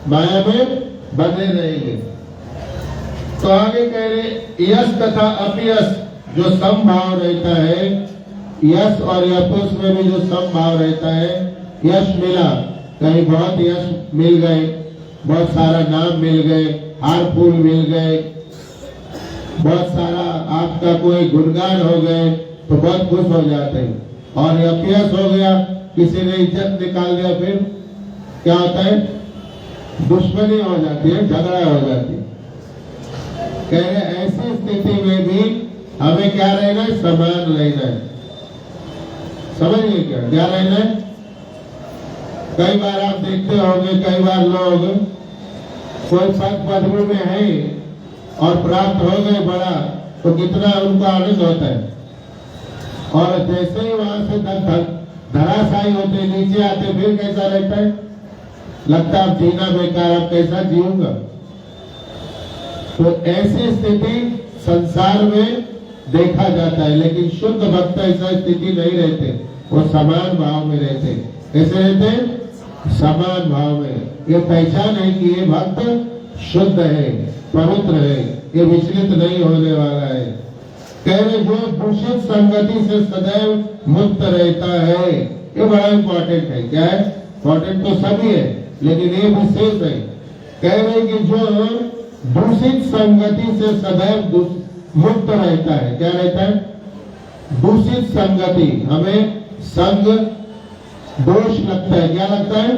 माया में बंधे रहेंगे। तो आगे कह रहे यश तथा अपयश जो समभाव रहता है, यश और यपुष में भी जो समभाव रहता है, यश मिला, कहीं बहुत यश मिल गए, बहुत सारा नाम मिल गए, हार फूल मिल गए, बहुत सारा आपका कोई गुणगान हो गए तो बहुत खुश हो जाते हैं। और अपयश हो गया, किसी ने इज्जत निकाल दिया, फिर क्या होता है? दुश्मनी हो जाती है, झगड़ा हो जाती है। कह रहे ऐसी स्थिति में भी हमें क्या रहना है? समान रहना है। समझिए क्या रहना है? कई बार आप देखते होंगे, कई बार लोग कोई पद पदवी में है और प्राप्त हो गए बड़ा, तो कितना उनको आनंद होता है। और जैसे ही वहां से धराशायी होते, नीचे आते, फिर कैसा रहता है? लगता है अब जीना बेकार, अब कैसा जीऊंगा। तो ऐसी स्थिति संसार में देखा जाता है, लेकिन शुद्ध भक्त ऐसा स्थिति नहीं रहते, वो समान भाव में रहते। कैसे रहते? समान भाव में। ये पहचान है कि ये भक्त शुद्ध है, पवित्र है, ये विचलित नहीं होने वाला है। कह रहे जो दूषित संगति से सदैव मुक्त रहता है, ये बड़ा इंपॉर्टेंट है। क्या है? इंपॉर्टेंट तो सभी है, लेकिन ये विशेष है। कह रहे कि जो दूषित संगति से सदैव मुक्त रहता है, क्या रहता है? दूषित संगति, हमें संग दोष लगता है। क्या लगता है?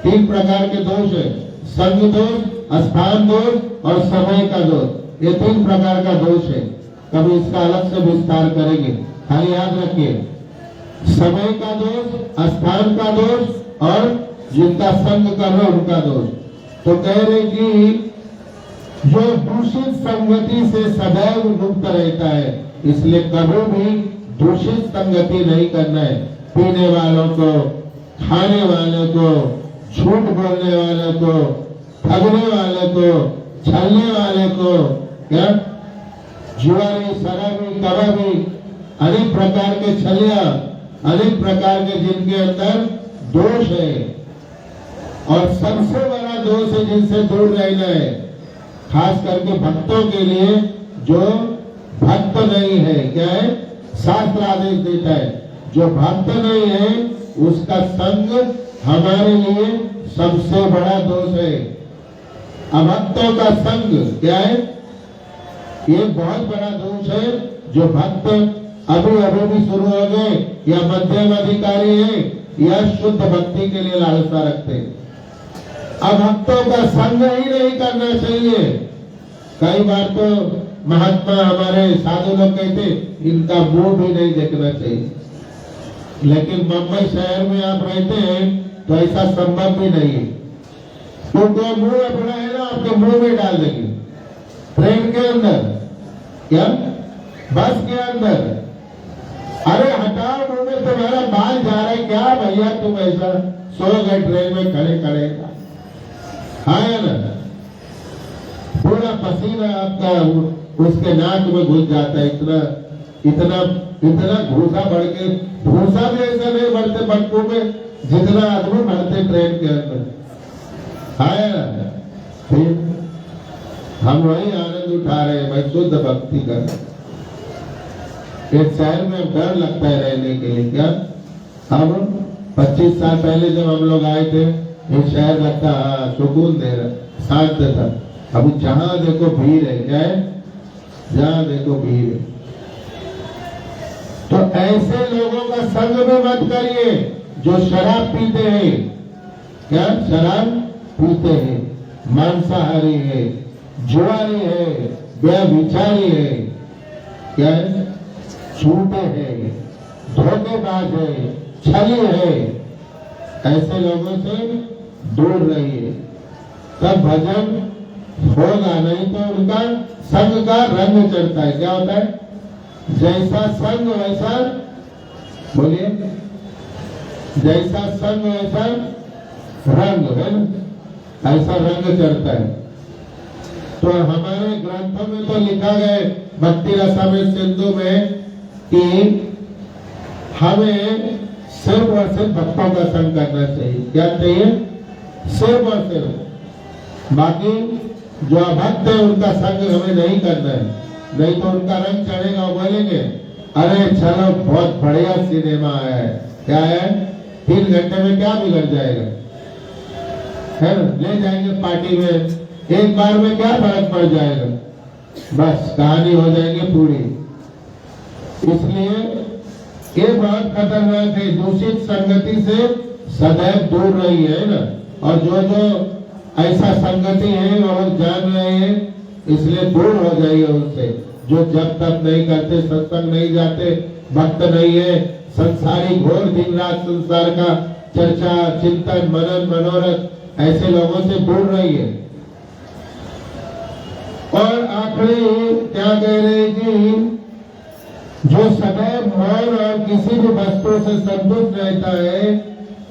3 प्रकार के दोष है, संग दोष, स्थान दोष और समय का दोष। ये 3 प्रकार का दोष है। कभी इसका अलग से विस्तार करेंगे, खाली याद रखिए, समय का दोष, स्थान का दोष और जिनका संग कर रहे उनका दोष। तो कह रहे कि जो दूषित संगति से सदैव मुक्त रहता है, इसलिए कभी भी दूषित संगति नहीं करना है। पीने वालों को, खाने वाले को, झूठ बोलने वाले को, ठगने वाले को, छलने वाले को, क्या जुआरी, शराबी, कबाबी, अनेक प्रकार के छलिया, अनेक प्रकार के जिनके अंदर दोष है, और सबसे बड़ा दोष है जिनसे दूर रहना है। खास करके भक्तों के लिए, जो भक्त नहीं है, क्या है? शास्त्र आदेश देता है, जो भक्त नहीं है उसका संग हमारे लिए सबसे बड़ा दोष है। अभक्तों का संग क्या है? ये बहुत बड़ा दोष है। जो भक्त अभी भी शुरू हो गए या मध्यम अधिकारी है या शुद्ध भक्ति के लिए लालसा रखते हैं, अभक्तों का संग ही नहीं करना चाहिए। कई बार तो महात्मा हमारे साधु लोग कहते इनका मुंह भी नहीं देखना चाहिए, लेकिन मुंबई शहर में आप रहते हैं तो ऐसा संभव भी नहीं है, क्योंकि मुंह अपना है ना, आपके मुंह में डाल देंगे, ट्रेन के अंदर, क्या बस के अंदर, अरे हटाओ मुंह में, तुम्हारा बाल जा रहा है क्या भैया, तुम ऐसा सो गए ट्रेन में खड़े खड़े, हाँ या ना, पूरा पसीना आपका उसके नाक में घुस जाता है, इतना इतना इतना घूसा बढ़ के, घूसा भी ऐसा नहीं बढ़ते बटकों में जितना आदमी बढ़ते ट्रेन के अंदर, हाँ या ना। फिर हम वही आनंद उठा रहे हैं भाई, शुद्ध भक्ति कर। एक शहर में डर लगता है रहने के लिए, क्या अब 25 साल पहले जब हम लोग आए थे, एक शहर लगता हाँ सुकून दे रहा, शांत था। अब जहां देखो भीड़ है, क्या है? जहां देखो भीड़ है। तो ऐसे लोगों का संग भी मत करिए जो शराब पीते हैं, क्या शराब पीते हैं, मांसाहारी है, जुआरी है, व्यभिचारी है, क्या है? झूठे हैं, धोखेबाज है, छली है, ऐसे लोगों से दूर रहिए, तब भजन होगा। नहीं तो उनका संग का रंग चढ़ता है। क्या होता है? जैसा संग वैसा, बोलिए, जैसा संग वैसा रंग है ना, ऐसा रंग चढ़ता है। तो हमारे ग्रंथों में तो लिखा गया भक्ति रसामृत सिंधु में कि हमें सिर्फ और सिर्फ भक्तों का संग करना चाहिए। क्या चाहिए? सिर्फ और सिर्फ। बाकी जो अभक्त है उनका संग हमें नहीं करना है, नहीं तो उनका रंग चढ़ेगा और बोलेंगे अरे चलो बहुत बढ़िया सिनेमा आया है। क्या है? 3 घंटे में क्या बिगड़ जाएगा, है ना? ले जाएंगे पार्टी में, एक बार में क्या फर्क पड़ जाएगा, बस कहानी हो जाएगी पूरी। इसलिए ये बहुत खतरनाक है। दूषित संगति से सदैव दूर रहिए, है ना। और जो ऐसा संगति है वो लोग जान रहे हैं, इसलिए दूर हो जाइए उनसे। जो जब तक नहीं करते, सत्संग नहीं जाते, भक्त नहीं है, संसारी घोर दिन रात संसार का चर्चा, चिंतन, मनन, मनोरथ, ऐसे लोगों से दूर रहिए। और आखिरी क्या कह रहे कि जो सदैव मौन और किसी भी वस्तु से संतुष्ट रहता है,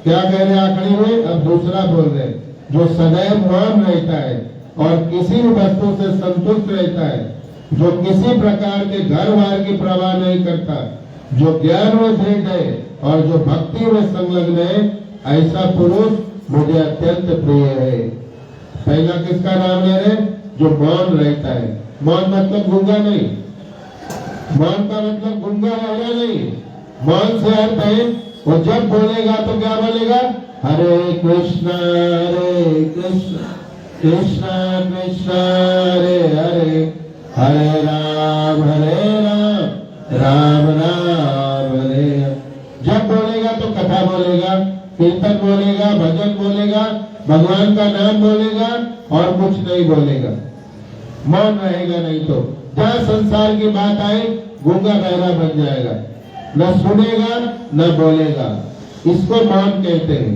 क्या कह रहे आखिरी में? अब दूसरा बोल रहे, जो सदैव मौन रहता है और किसी भी वस्तु से संतुष्ट रहता है, जो किसी प्रकार के घर बार की परवाह नहीं करता, जो ज्ञान में दृढ़ है और जो भक्ति में संलग्न है, ऐसा पुरुष मुझे अत्यंत प्रिय है। पहला किसका नाम ले रहे? जो मौन रहता है। मौन मतलब गूंगा नहीं, मौन का मतलब गूंगा होगा नहीं। मौन से अर्थ है वो जब बोलेगा तो क्या बोलेगा? हरे कृष्णा कृष्णा कृष्णा हरे हरे, हरे राम राम राम हरे। जब बोलेगा तो कथा बोलेगा, कीर्तन बोलेगा, भजन बोलेगा, भगवान का नाम बोलेगा और कुछ नहीं बोलेगा। मौन रहेगा नहीं तो जहाँ संसार की बात आई गूंगा बहरा बन जाएगा, न सुनेगा न बोलेगा। इसको मौन कहते हैं।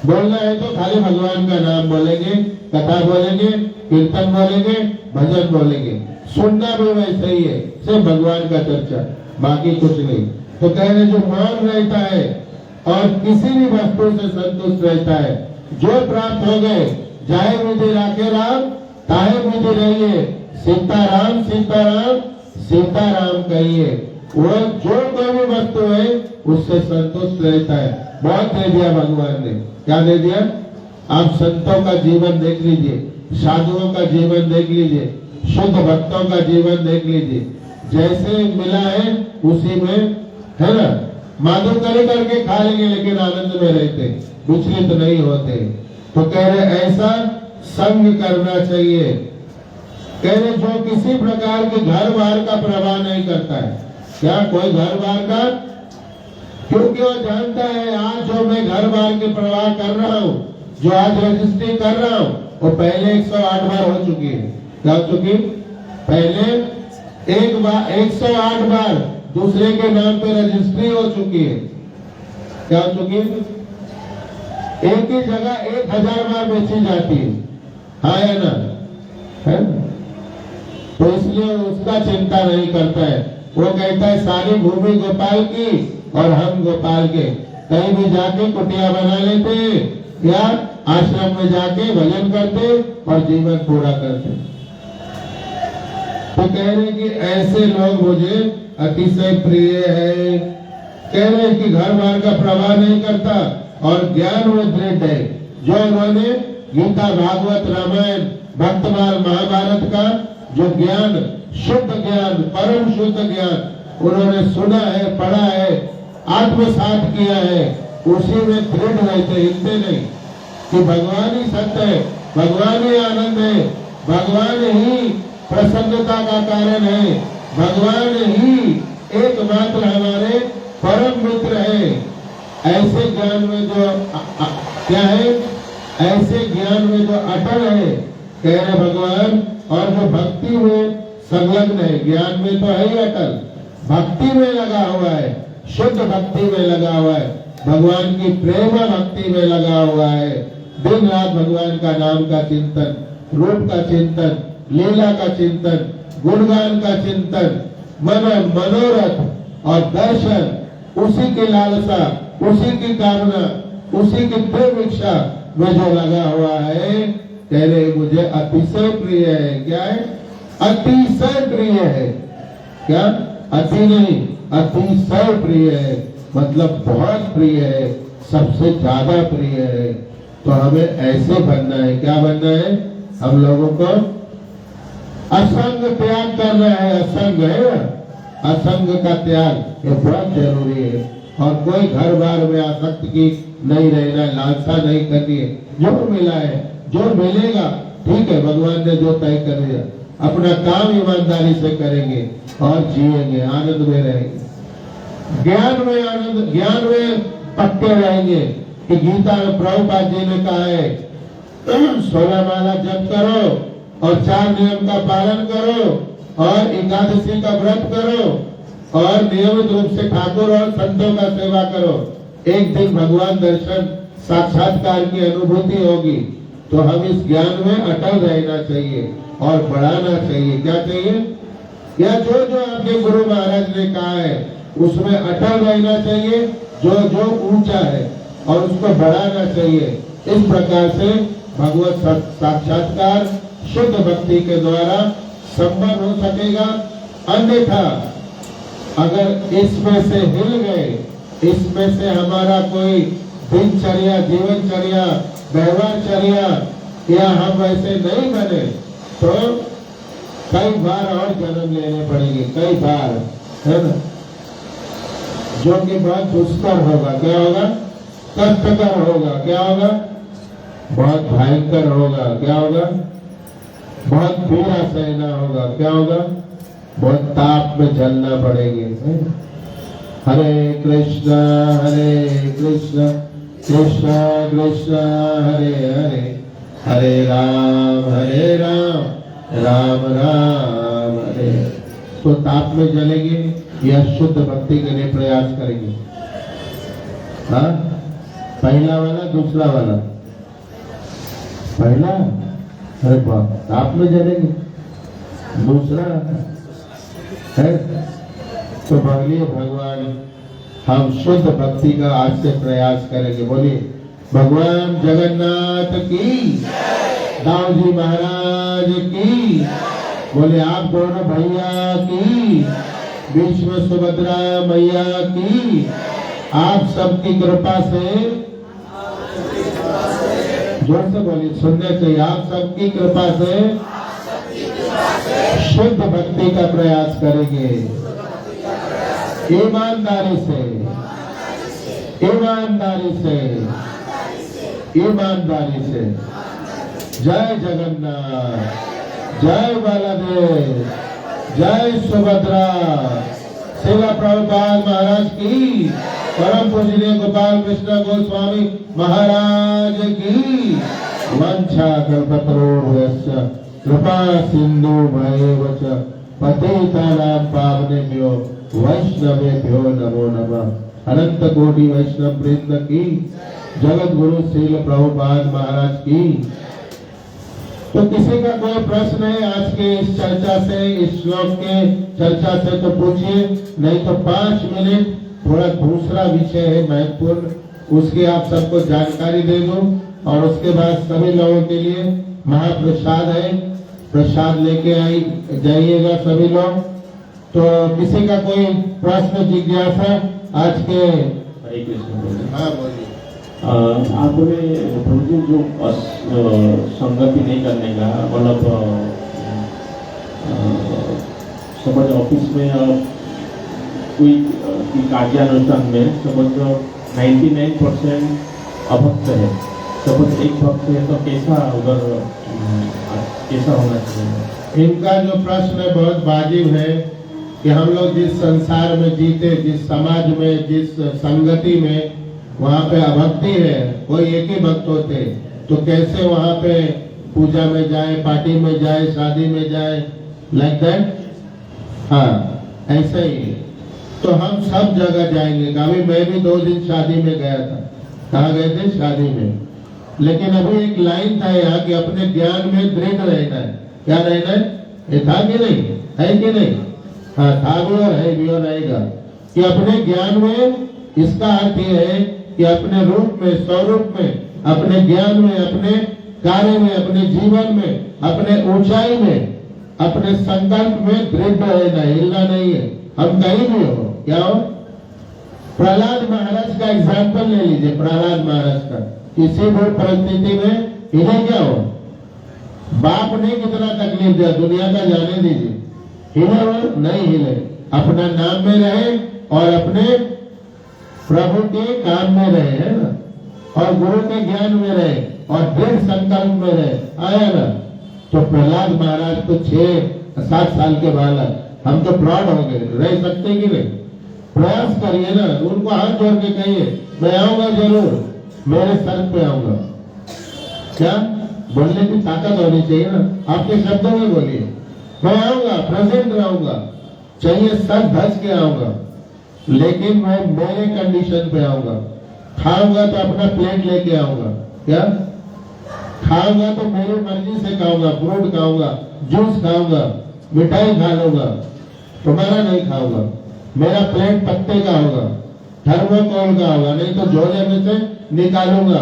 बोलना है तो खाली भगवान का नाम बोलेंगे, कथा बोलेंगे, कीर्तन बोलेंगे, भजन बोलेंगे। सुनना भी वैसे ही है, सिर्फ भगवान का चर्चा, बाकी कुछ नहीं। तो कह रहे जो मौन रहता है और किसी भी वस्तु से संतुष्ट रहता है, जो प्राप्त हो गए, जाए विधि राखे राम, ताहे विधि रहिए, सीताराम सीताराम सीताराम कहिए। वो जो कोई भी वस्तु है उससे संतुष्ट रहता है। बहुत दे दिया भगवान ने। क्या दे दिया? आप संतों का जीवन देख लीजिए, साधुओं का जीवन देख लीजिए, शुद्ध भक्तों का जीवन देख लीजिए। जैसे मिला है उसी में, है ना, माधुर करके खा लेंगे लेकिन आनंद में रहते, विचलित नहीं होते। तो कह रहे ऐसा संग करना चाहिए। कह रहे जो किसी प्रकार के घर बार का प्रवाह नहीं करता है। क्या कोई घर बार का? क्योंकि वो जानता है आज जो मैं घर बार के प्रवाह कर रहा हूँ, जो आज रजिस्ट्री कर रहा हूँ, वो पहले 108 बार हो चुकी है। क्या हो चुकी? पहले 108 बार दूसरे के नाम पे रजिस्ट्री हो चुकी है। क्या हो चुकी है? एक ही जगह 1000 बार बेची जाती है, हाँ या ना? है? तो इसलिए उसका चिंता नहीं करता है। वो कहता है सारी भूमि गोपाल की और हम गोपाल के। कहीं भी जाके कुटिया बना लेते या आश्रम में जाके भजन करते और जीवन पूरा करते। तो कह रहे कि ऐसे लोग मुझे अतिशय प्रिय है। कह रहे कि घर बार का प्रवाह नहीं करता और ज्ञान में दृढ़ है। जो उन्होंने गीता, भागवत, रामायण, भक्तमाल, महाभारत का जो ज्ञान, शुद्ध ज्ञान, परम शुद्ध ज्ञान उन्होंने सुना है, पढ़ा है, आत्मसात किया है, उसी में दृढ़ रहते, हिलते नहीं कि भगवान ही सत्य है, भगवान ही आनंद है, भगवान ही प्रसन्नता का कारण है, भगवान ही एकमात्र हमारे परम मित्र है। ऐसे ज्ञान में जो क्या है, ऐसे ज्ञान में जो अटल है, कह रहे भगवान, और जो भक्ति में संलग्न है, ज्ञान में तो है ही अटल, भक्ति में लगा हुआ है, शुद्ध भक्ति में लगा हुआ है, भगवान की प्रेम भक्ति में लगा हुआ है। दिन रात भगवान का नाम का चिंतन, रूप का चिंतन, लीला का चिंतन, गुणगान का चिंतन, मनोरथ और दर्शन, उसी की लालसा, उसी की कामना, उसी की प्रेम इच्छा में जो लगा हुआ है, कह रहे मुझे अतिशय प्रिय है। क्या है? अतिशय प्रिय है। क्या? अति नहीं, अतिशय प्रिय है, मतलब बहुत प्रिय है, सबसे ज्यादा प्रिय है। तो हमें ऐसे बनना है। क्या बनना है? हम लोगों को असंग त्याग करना है। असंग है ना, असंग का त्याग ये बहुत जरूरी है। और कोई घर बार में आसक्त की नहीं रहना, लालसा नहीं करनी है। जो मिला है, जो मिलेगा ठीक है, भगवान ने जो तय कर दिया, अपना काम ईमानदारी से करेंगे और जिएंगे, आनंद में रहेंगे, ज्ञान में आनंद, ज्ञान में पक्के रहेंगे। कि गीता में प्रभुपाद जी ने कहा है 16 माला जप करो और 4 नियम का पालन करो और एकादशी का व्रत करो और नियमित रूप से ठाकुर और संतों का सेवा करो। एक दिन भगवान दर्शन साक्षात्कार की अनुभूति होगी। तो हम इस ज्ञान में अटल रहना चाहिए और बढ़ाना चाहिए। क्या चाहिए? या जो जो आपके गुरु महाराज ने कहा है उसमें अटल रहना चाहिए, जो जो ऊंचा है और उसको बढ़ाना चाहिए। इस प्रकार से भगवत साक्षात्कार शुद्ध भक्ति के द्वारा संभव हो सकेगा। अन्यथा अगर इसमें से हिल गए, इसमें से हमारा कोई दिनचर्या, जीवनचर्या, व्यवहारचर्या या हम वैसे नहीं बने तो कई बार और जन्म लेने पड़ेंगे, कई बार, है ना, जो कि बहुत दुष्कर होगा। क्या होगा? कष्टकर होगा। क्या होगा? बहुत भयंकर होगा। क्या होगा? बहुत पीड़ा सहना होगा। क्या होगा? बहुत ताप में जलना पड़ेंगे। हरे कृष्णा कृष्ण कृष्ण हरे हरे, हरे राम राम राम हरे। तो ताप में जलेंगे या शुद्ध भक्ति के लिए प्रयास करेंगे? हाँ, पहला वाला, दूसरा वाला? पहला, अरे बाप, ताप में जलेंगे। दूसरा है तो बोलिए भगवान हम शुद्ध भक्ति का आज से प्रयास करेंगे। बोलिए भगवान जगन्नाथ की, दाऊ जी महाराज की, बोले आप दोनों भैया की, बीच में सुभद्रा मैया की, आप सबकी कृपा से, जोर से बोलिए, सुनने चाहिए, आप सबकी कृपा से शुद्ध भक्ति का प्रयास करेंगे, ईमानदारी से, ईमानदारी से, ईमानदारी से। जय जगन्नाथ, जय बालादेव, जय सुभद्रा। सेवा प्रभुपाद महाराज की, परम पूजनीय गोपाल कृष्ण गोस्वामी महाराज की। वंशा कल्पतरोर्यस्य कृपा सिन्धुभ्येव च पतितानां पावनेभ्यो वैष्णवेभ्यो नमो नमः। अनंत कोटि वैष्णव वृंद की, जगत गुरु श्रील प्रभुपाद महाराज की। तो किसी का कोई प्रश्न है आज के इस चर्चा से, इस श्लोक के चर्चा से तो पूछिए, नहीं तो 5 मिनट थोड़ा दूसरा विषय है महत्वपूर्ण, उसकी आप सबको जानकारी दे दूं और उसके बाद सभी लोगों के लिए महाप्रसाद है, प्रसाद लेके आई जाइएगा सभी लोग। तो किसी का कोई प्रश्न, जिज्ञासा आज के? हरे कृष्ण। हाँ बोलिए। आपने जो संगति नहीं करने का, मतलब समझ ऑफिस में कोई कार्यानुष्ठान में समझ 99% अभक्त है, समझ 1 भक्त है, तो कैसा उधर कैसा होना चाहिए? इनका जो प्रश्न है बहुत वाजिब है कि हम लोग जिस संसार में जीते, जिस समाज में, जिस संगति में, वहाँ पे अभक्ति है, कोई एक ही भक्त होते, तो कैसे वहाँ पे पूजा में जाए, पार्टी में जाए, शादी में जाए, लाइक दैट। हाँ, ऐसा ही है। तो हम सब जगह जाएंगे। कभी मैं भी 2 दिन शादी में गया था। कहाँ गए थे? शादी में। लेकिन अभी एक लाइन था यहाँ कि अपने ज्ञान में दृढ़ रहना है। क्या रहना है? ये था कि नहीं? है कि नहीं? हाँ, था भी और है भी और रहेगा कि अपने ज्ञान में, इसका अर्थ ये है कि अपने रूप में, स्वरूप में, अपने ज्ञान में, अपने कार्य में, अपने जीवन में, अपने ऊंचाई में, अपने संकल्प में दृढ़ रहना, हिलना नहीं है। हम कहीं भी हो, क्या हो? प्रहलाद महाराज का एग्जाम्पल ले लीजिए, प्रहलाद महाराज का। किसी भी परिस्थिति में इन्हें क्या हो, बाप ने कितना तकलीफ दिया, दुनिया का जाने दीजिए, हिले और नहीं हिले, अपना नाम में रहे और अपने प्रभु के काम में रहे, है ना, और गुरु के ज्ञान में रहे और दृढ़ संकल्प में रहे। आया ना? तो प्रहलाद महाराज तो 6-7 साल के बालक, हम तो प्रौढ़ हो गए, रह सकते कि नहीं? प्रयास करिए ना, उनको हाथ जोड़ के कहिए मैं आऊंगा जरूर, मेरे सर पे आऊंगा। क्या बोलने की ताकत होनी चाहिए ना, आपके शब्दों में बोलिए, मैं आऊंगा, प्रेजेंट रहूंगा, चाहिए सब धस के आऊंगा, लेकिन मैं मेरे कंडीशन पे आऊंगा। खाऊंगा तो अपना प्लेट लेके आऊंगा, क्या खाऊंगा तो मेरी मर्जी से खाऊंगा, फ्रूट खाऊंगा, जूस खाऊंगा, मिठाई खा लूंगा, तुम्हारा नहीं खाऊंगा। मेरा प्लेट पत्ते का होगा, थर्मोकोल का होगा, नहीं तो झोले में से निकालूंगा,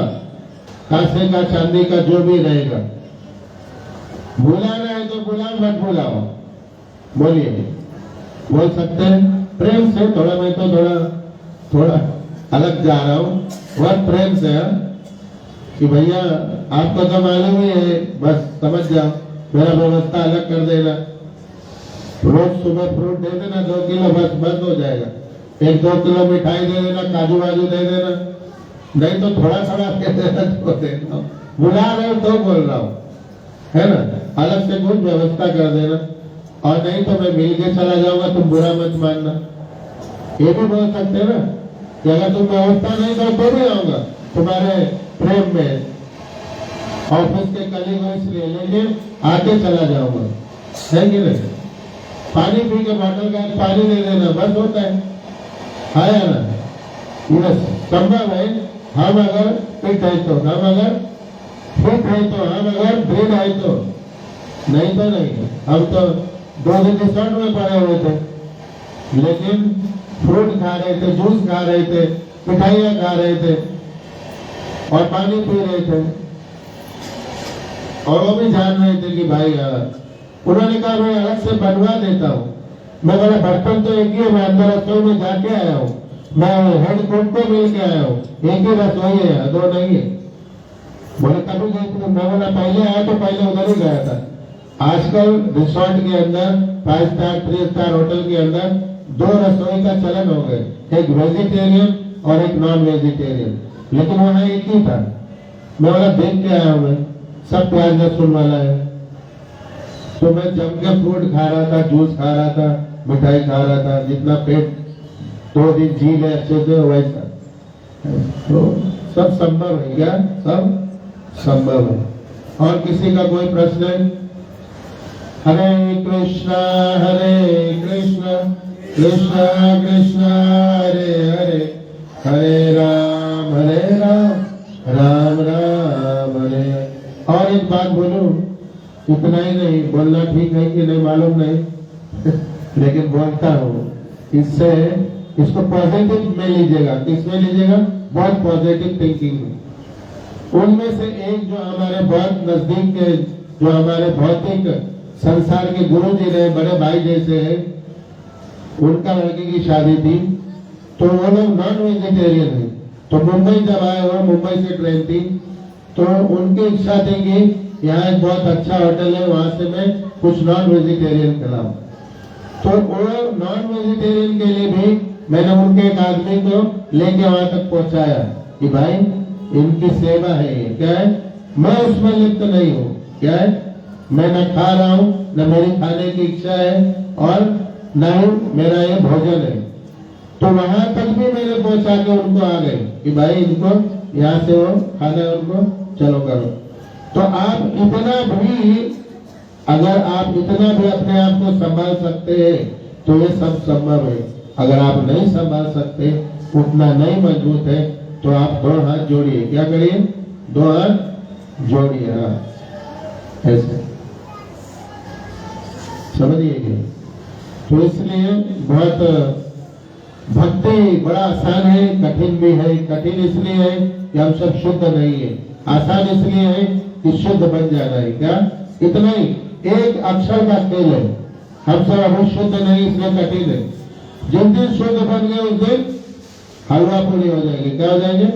कांसे का, चांदी का, जो भी रहेगा। बुलाना है तो बुलाओ, मत बुलाओ, बोलिए, बोल सकते हैं प्रेम से। थोड़ा मैं तो थोड़ा अलग जा रहा हूँ, बहुत प्रेम से, कि भैया आपको तो मालूम ही है, बस समझ जाओ, मेरा व्यवस्था अलग कर देना। रोज सुबह फ्रूट दे देना 2 किलो, बस हो जाएगा। 1-2 किलो मिठाई दे देना, काजू वाजू दे देना, नहीं तो थोड़ा दे देना, तो देना। बुला रहे हो तो बोल रहा हूँ, है ना, अलग से कुछ व्यवस्था कर देना, और नहीं तो मैं मिल के चला जाऊंगा, तुम बुरा मत मानना। ये भी बोल सकते ना कि अगर तुम व्यवस्था नहीं करो तो भी आऊंगा तुम्हारे प्रेम में, ऑफिस के कलीग हो इसलिए, लेकिन आके चला जाऊंगा, है कि नहीं? पानी पी के बॉटल का पानी दे देना, बस होता है। आया ना? यस, संभव है। हम अगर फिट है तो, हम अगर फिट है तो, हम अगर दृढ़ है तो, नहीं तो नहीं। हम तो 2 दिन रिसोर्ट में पड़े हुए थे, लेकिन फ्रूट खा रहे थे, जूस खा रहे थे, मिठाइयाँ खा रहे थे और पानी पी रहे थे, और वो भी जान रहे थे कि भाई उन्होंने कहा मैं अलग से बनवा देता हूँ। मैं बोला बर्तन तो एक ही है, मैं अंदर रसोई में जाके आया हूँ, मैं हेड कुक को मिल के आया हूँ, एक ही रसोई है, 2 नहीं है। बोले कभी गए थे? मैं बोला पहले आया तो पहले उधर ही गया था। आजकल रिसोर्ट के अंदर, 5 स्टार 3 स्टार होटल के अंदर 2 रसोई का चलन हो गए, एक वेजिटेरियन और एक नॉन वेजिटेरियन, लेकिन वहाँ एक ही था। मैं बोला देख के आया हूँ, मैं सब प्याज लहसुन वाला है। तो मैं जम के फ्रूट खा रहा था, जूस खा रहा था, मिठाई खा रहा था, जितना पेट 2 दिन जी ले अच्छे से वैसा। तो सब संभव है, क्या सब संभव है? और किसी का कोई प्रश्न है? हरे कृष्णा कृष्ण कृष्ण हरे हरे, हरे राम राम राम हरे हरे। और एक बात बोलूं, इतना ही नहीं, बोलना ठीक है कि नहीं मालूम नहीं लेकिन बोलता हूँ। इससे इसको पॉजिटिव में लीजिएगा। किसमें लीजिएगा? बहुत पॉजिटिव थिंकिंग में। उनमें से एक जो हमारे बहुत नजदीक के, जो हमारे भौतिक संसार के गुरु जी रहे, बड़े भाई जैसे हैं, उनका लड़की की शादी थी, तो वो लोग नॉन वेजिटेरियन है। तो मुंबई जब आए हो, मुंबई से ट्रेन थी, तो उनकी इच्छा थी कि यहाँ एक बहुत अच्छा होटल है, वहां से मैं कुछ नॉन वेजिटेरियन खिलाऊं। तो वो नॉन वेजिटेरियन के लिए भी मैंने उनके एक आदमी को लेके वहां तक पहुंचाया कि भाई इनकी सेवा है, ये क्या है, मैं उसमें लिप्त नहीं हूँ, क्या है, मैं न खा रहा हूँ, न मेरी खाने की इच्छा है, और न ही मेरा ये भोजन है। तो वहां तक भी मैंने पहुंचा के उनको आ गए कि भाई इनको यहाँ से वो खाना उनको चलो करो। तो आप इतना भी, अगर आप इतना भी अपने आप को संभाल सकते हैं तो ये सब संभव है। अगर आप नहीं संभाल सकते, उतना नहीं मजबूत है, तो आप 2 हाथ जोड़िए। क्या करिए? 2 हाथ जोड़िए। हाँ, ऐसे समझिए। तो इसलिए बहुत भक्ति बड़ा आसान है, कठिन भी है। कठिन इसलिए है कि हम सब शुद्ध नहीं है, आसान इसलिए है कि शुद्ध बन जाना है। क्या इतना ही, एक अक्षर का खेल है। हम सब अभी शुद्ध नहीं, इसलिए कठिन है। जिस दिन शुद्ध बन गए उस दिन हलवा पूरी हो जाएगी। क्या हो जाएंगे?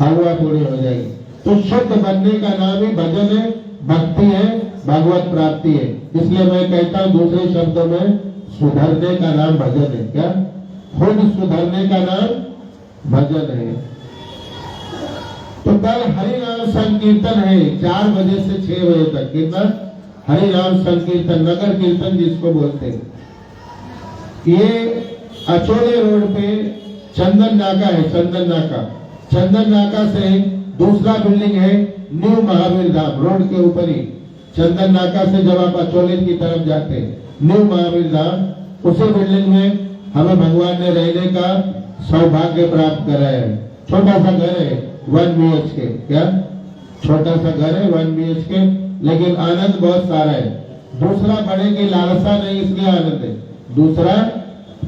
हलवा पूरी हो जाएगी। तो शुद्ध बनने का नाम ही भजन है, भक्ति है, भगवत प्राप्ति है। इसलिए मैं कहता हूँ दूसरे शब्दों में, सुधरने का नाम भजन है। क्या? खुद सुधरने का नाम भजन है। तो कल हरिनाम संकीर्तन है 4 बजे से 6 बजे तक। कितना? हरिनाम संकीर्तन, नगर कीर्तन जिसको बोलते हैं। ये अचोले रोड पे चंदन नाका है। चंदन नाका, चंदन नाका से दूसरा बिल्डिंग है न्यू महावीर धाम, रोड के ऊपर ही। चंदन नाका से जब आप अचोले की तरफ जाते हैं, न्यू महावीर धाम, उसी बिल्डिंग में हमें भगवान ने रहने का सौभाग्य प्राप्त कराया है। छोटा सा घर है 1 BHK। क्या? छोटा सा घर है 1 BHK, लेकिन आनंद बहुत सारा है। दूसरा बड़े की लालसा नहीं, इसलिए आनंद है। दूसरा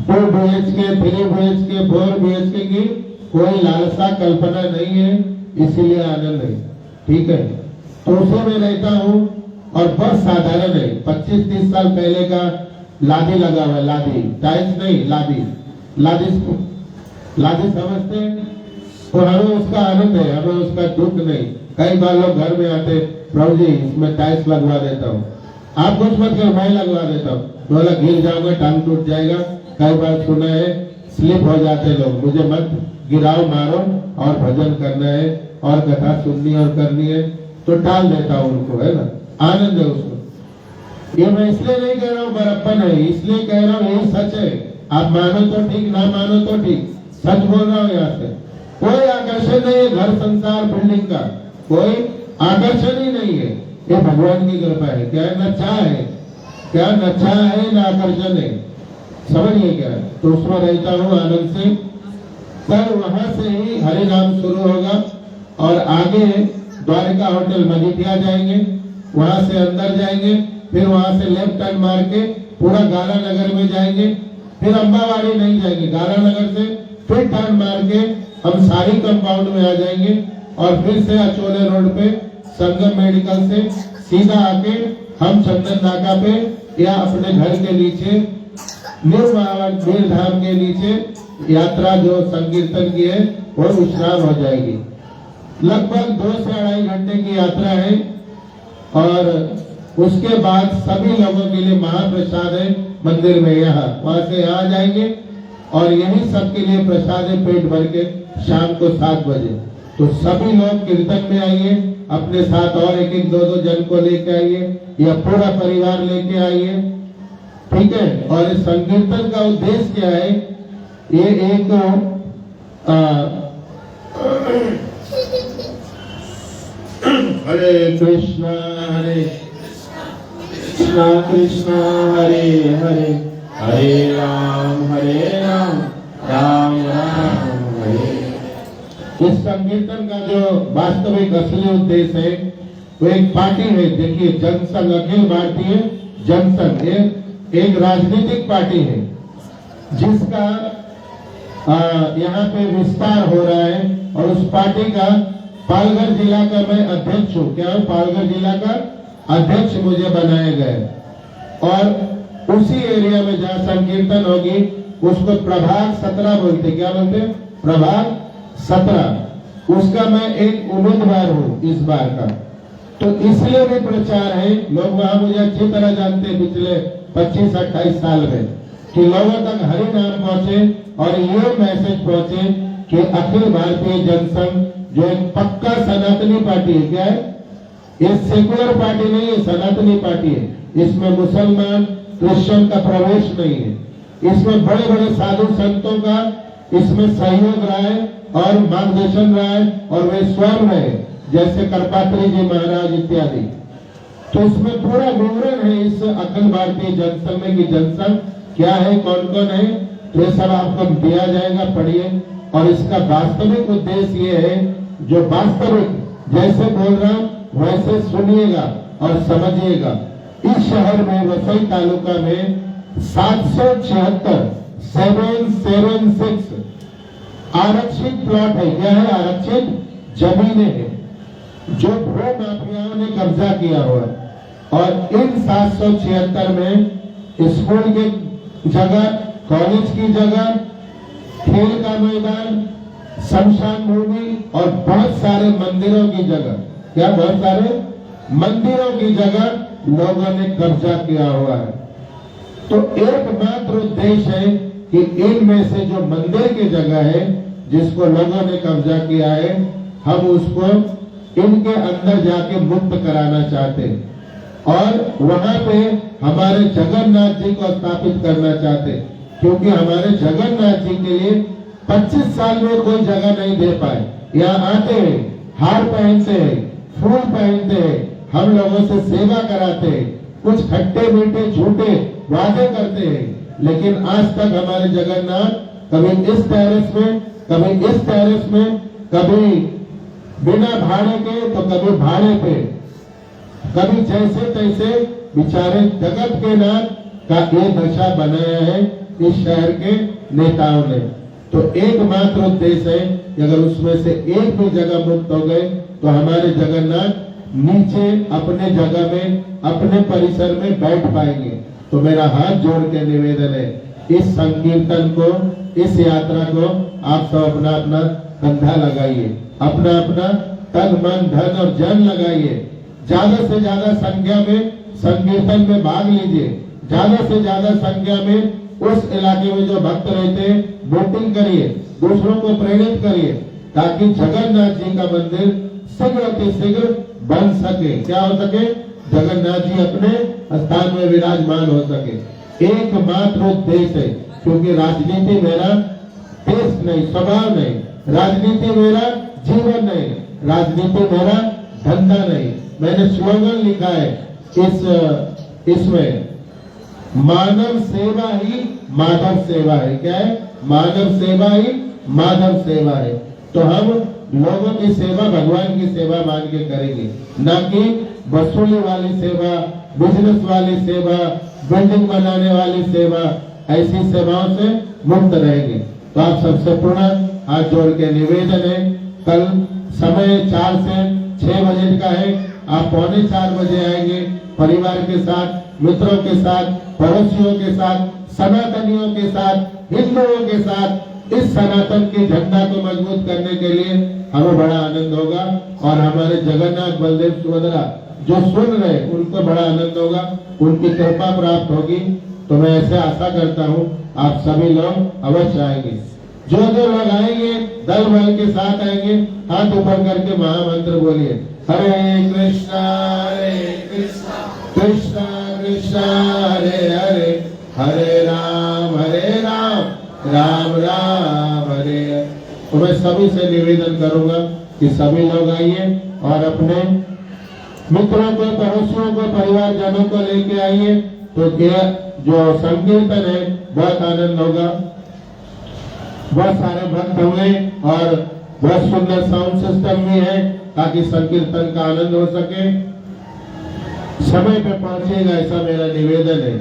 2 BHK, 3 BHK, 4 BHK की कोई लालसा कल्पना नहीं है, इसीलिए आनंद है। ठीक है, तो उसे में रहता हूँ और बहुत साधारण है। 25-30 साल पहले का लादी लगा हुआ है। लादी, टाइल्स नहीं, लादी। लादी समझते हैं? तो हमें उसका आनंद है, हमें उसका दुख नहीं। कई बार लोग घर में आते, प्रभु जी इसमें टाइल्स लगवा देता हूँ। आप कुछ मत करो, मैं लगवा देता हूँ। बोला गिर जाऊंगा, टांग टूट जाएगा। कई बार सुना है स्लिप हो जाते लोग। मुझे मत गिराओ, मारो, और भजन करना है और कथा सुननी और करनी है, तो टाल देता हूँ उनको, है ना। आनंद है उसको। ये मैं इसलिए नहीं कह रहा हूँ बड़प्पन है, इसलिए कह रहा हूँ यही सच है। आप मानो तो ठीक, ना मानो तो ठीक, सच बोल रहा हूँ। यहाँ से कोई आकर्षण नहीं है, घर संसार बिल्डिंग का कोई आकर्षण ही नहीं है। ये भगवान की कृपा है। क्या न चाह है, क्या न चाह है, न आकर्षण है। समझिए क्या? तो उसमें रहता हूँ आनंद से। कल वहां से ही हरि नाम शुरू होगा और आगे द्वारिका होटल मजीठिया जाएंगे, वहां से अंदर जाएंगे, फिर वहां से लेफ्ट टर्न मार के पूरा गाला नगर में जाएंगे, फिर अम्बावाड़ी नहीं जाएंगे, गाला नगर से फिर टर्न मार के हम सारी कंपाउंड में आ जाएंगे और फिर से अचोले रोड पे संगम मेडिकल से सीधा आके हम चंदन नाका पे या अपने घर के नीचे न्यू महावीर धाम के नीचे यात्रा जो संकीर्तन की है वो विश्राम हो जाएगी। लगभग 2 से 2.5 घंटे की यात्रा है और उसके बाद सभी लोगों के लिए महाप्रसाद है मंदिर में। यहाँ वहां से यहाँ जाएंगे और यही सबके लिए प्रसाद है पेट भर के शाम को 7 बजे। तो सभी लोग कीर्तन में आइए, अपने साथ और 1-1, 2-2 जन को लेके आइए या पूरा परिवार लेके आइए। ठीक है, और इस संकीर्तन का उद्देश्य क्या है? ये एक हरे कृष्णा कृष्णा हरे हरे, हरे राम राम राम हरे। इस संकीर्तन का जो वास्तविक असली उद्देश्य है वो एक पार्टी है। देखिए, जनसंघ, अखिल भारतीय जनसंघ एक राजनीतिक पार्टी है जिसका यहाँ पे विस्तार हो रहा है और उस पार्टी का पालघर जिला का मैं अध्यक्ष हूँ। क्या हूँ? पालघर जिला का अध्यक्ष मुझे बनाया गया और उसी एरिया में जहाँ संकीर्तन होगी उसको प्रभाग 17 बोलते। क्या बोलते? प्रभाग 17। उसका मैं एक उम्मीदवार हूँ इस बार का। तो इसलिए भी प्रचार है, लोग वहां मुझे अच्छी तरह जानते हैं पिछले 25-28 साल में, कि लोगों तक हरि नाम पहुंचे और ये मैसेज पहुंचे कि अखिल भारतीय जनसंघ जो एक पक्का सनातनी पार्टी है। क्या है? ये सेकुलर पार्टी नहीं है, सनातनी पार्टी है। इसमें मुसलमान क्रिश्चियन का प्रवेश नहीं है। इसमें बड़े बड़े साधु संतों का इसमें सहयोग रहा है और मार्गदर्शन रहा है और वे स्वयं रहे, जैसे करपात्री जी महाराज इत्यादि। तो इसमें पूरा विवरण है इस अखिल भारतीय जनसंघ में कि जनसंघ क्या है, कौन कौन है। तो ये सब आपको दिया जाएगा, पढ़िए। और इसका वास्तविक उद्देश्य ये है, जो वास्तविक जैसे बोल रहा हूँ वैसे सुनिएगा और समझिएगा। इस शहर में वसई तालुका में 776 आरक्षित प्लॉट है। क्या है? आरक्षित जमीनें हैं। जो भू माफियाओं ने कब्जा किया हुआ है। और इन 776 में स्कूल की जगह, कॉलेज की जगह, खेल का मैदान, शमशान भूमि और बहुत सारे मंदिरों की जगह, क्या बहुत सारे मंदिरों की जगह लोगों ने कब्जा किया हुआ है। तो एकमात्र उद्देश्य है कि इनमें से जो मंदिर की जगह है जिसको लोगों ने कब्जा किया है, हम उसको इनके अंदर जाके मुक्त कराना चाहते हैं और वहां पे हमारे जगन्नाथ जी को स्थापित करना चाहते हैं, क्योंकि हमारे जगन्नाथ जी के लिए 25 साल में कोई जगह नहीं दे पाए। यहाँ आते हैं, हार पहनते हैं, फूल पहनते हैं, हम लोगों से सेवा कराते हैं, कुछ खट्टे मीठे झूठे वादे करते हैं, लेकिन आज तक हमारे जगन्नाथ कभी इस टेरेस में, कभी इस टेरेस में, कभी बिना भाड़े के तो कभी भाड़े पे, कभी जैसे तैसे बेचारे जगत के नाथ का ये दशा बनाया है इस शहर के नेताओं ने। तो एकमात्र उद्देश्य है कि अगर उसमें से एक भी जगह मुक्त हो गए तो हमारे जगन्नाथ नीचे अपने जगह में, अपने परिसर में बैठ पाएंगे। तो मेरा हाथ जोड़ के निवेदन है, इस संकीर्तन को, इस यात्रा को आप सब अपना अपना कंधा लगाइए, अपना अपना तन मन धन और जन लगाइए, ज्यादा से ज्यादा संख्या में संकीर्तन में भाग लीजिए, ज्यादा से ज्यादा संख्या में उस इलाके में जो भक्त रहते हैं वोटिंग करिए, दूसरों को प्रेरित करिए, ताकि जगन्नाथ जी का मंदिर शीघ्र अति शीघ्र बन सके। क्या हो सके? जगन्नाथ जी अपने स्थान में विराजमान हो सके। एकमात्र उद्देश्य है, क्योंकि राजनीति मेरा टेस्ट नहीं, स्वभाव नहीं, राजनीति मेरा जीवन नहीं, राजनीति मेरा धंधा नहीं। मैंने स्लोगन लिखा है इसमें, मानव सेवा ही माधव सेवा है। क्या है? मानव सेवा ही माधव सेवा है। तो हम लोगों की सेवा भगवान की सेवा मान के करेंगे, न कि वसूली वाली सेवा, बिजनेस वाली सेवा, बिल्डिंग बनाने वाली सेवा, ऐसी सेवाओं से मुक्त रहेंगे। तो आप सबसे पुनः हाथ जोड़ के निवेदन है, कल समय 4 से 6 बजे का है, आप 3:45 बजे आएंगे परिवार के साथ, मित्रों के साथ, पड़ोसियों के साथ, सनातनियों के साथ, हिंदुओं के साथ। इस सनातन के झंडा को मजबूत करने के लिए हमें बड़ा आनंद होगा और हमारे जगन्नाथ बलदेव सुभद्रा जो सुन रहे उनको बड़ा आनंद होगा, उनकी कृपा प्राप्त होगी। तो मैं ऐसे आशा करता हूँ आप सभी लोग अवश्य आएंगे। जो लोग आएंगे दल बल के साथ आएंगे, हाथ ऊपर करके महामंत्र बोलिए, हरे कृष्णा कृष्णा कृष्णा हरे हरे, हरे राम राम राम हरे हरे। तो मैं सभी से निवेदन करूंगा कि सभी लोग आइए और अपने मित्रों को, पड़ोसियों को, परिवारजनों को लेके आइए। तो ये जो संकीर्तन है बहुत आनंद होगा, बहुत सारे भक्त होंगे और बहुत सुंदर साउंड सिस्टम भी है ताकि संकीर्तन का आनंद हो सके। समय पे पहुंचेगा ऐसा मेरा निवेदन है।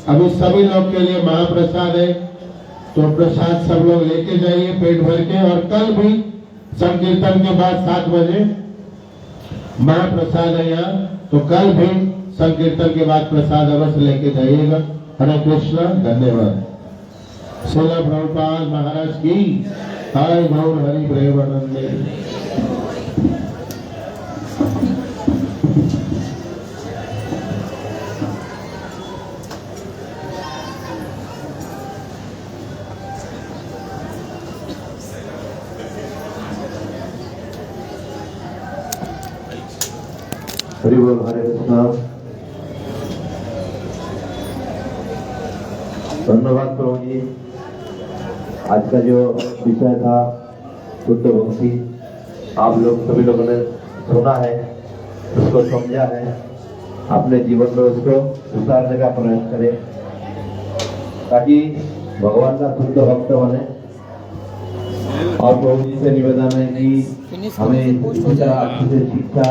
अभी सभी लोग के लिए महाप्रसाद है, तो प्रसाद सब लोग लेके जाइए पेट भर के। और कल भी संकीर्तन के बाद 7 बजे महाप्रसाद है यहाँ, तो कल भी संकीर्तन के बाद प्रसाद अवश्य लेके जाइएगा। हरे कृष्णा, धन्यवाद। श्रील प्रभुपाद महाराज की जय। गौर हरि प्रेमानंदे। हरि बोल, हरे कृष्णा। धन्यवाद प्रभु जी। आज का जो विषय था शुद्ध भक्ति, आप लोग सभी लोगों ने सुना है, उसको समझा है, अपने जीवन में उसको उतारने का प्रयास करें ताकि भगवान का शुद्ध भक्त बने। और प्रभु जी से निवेदन है कि हमें इसी तरह अच्छी से शिक्षा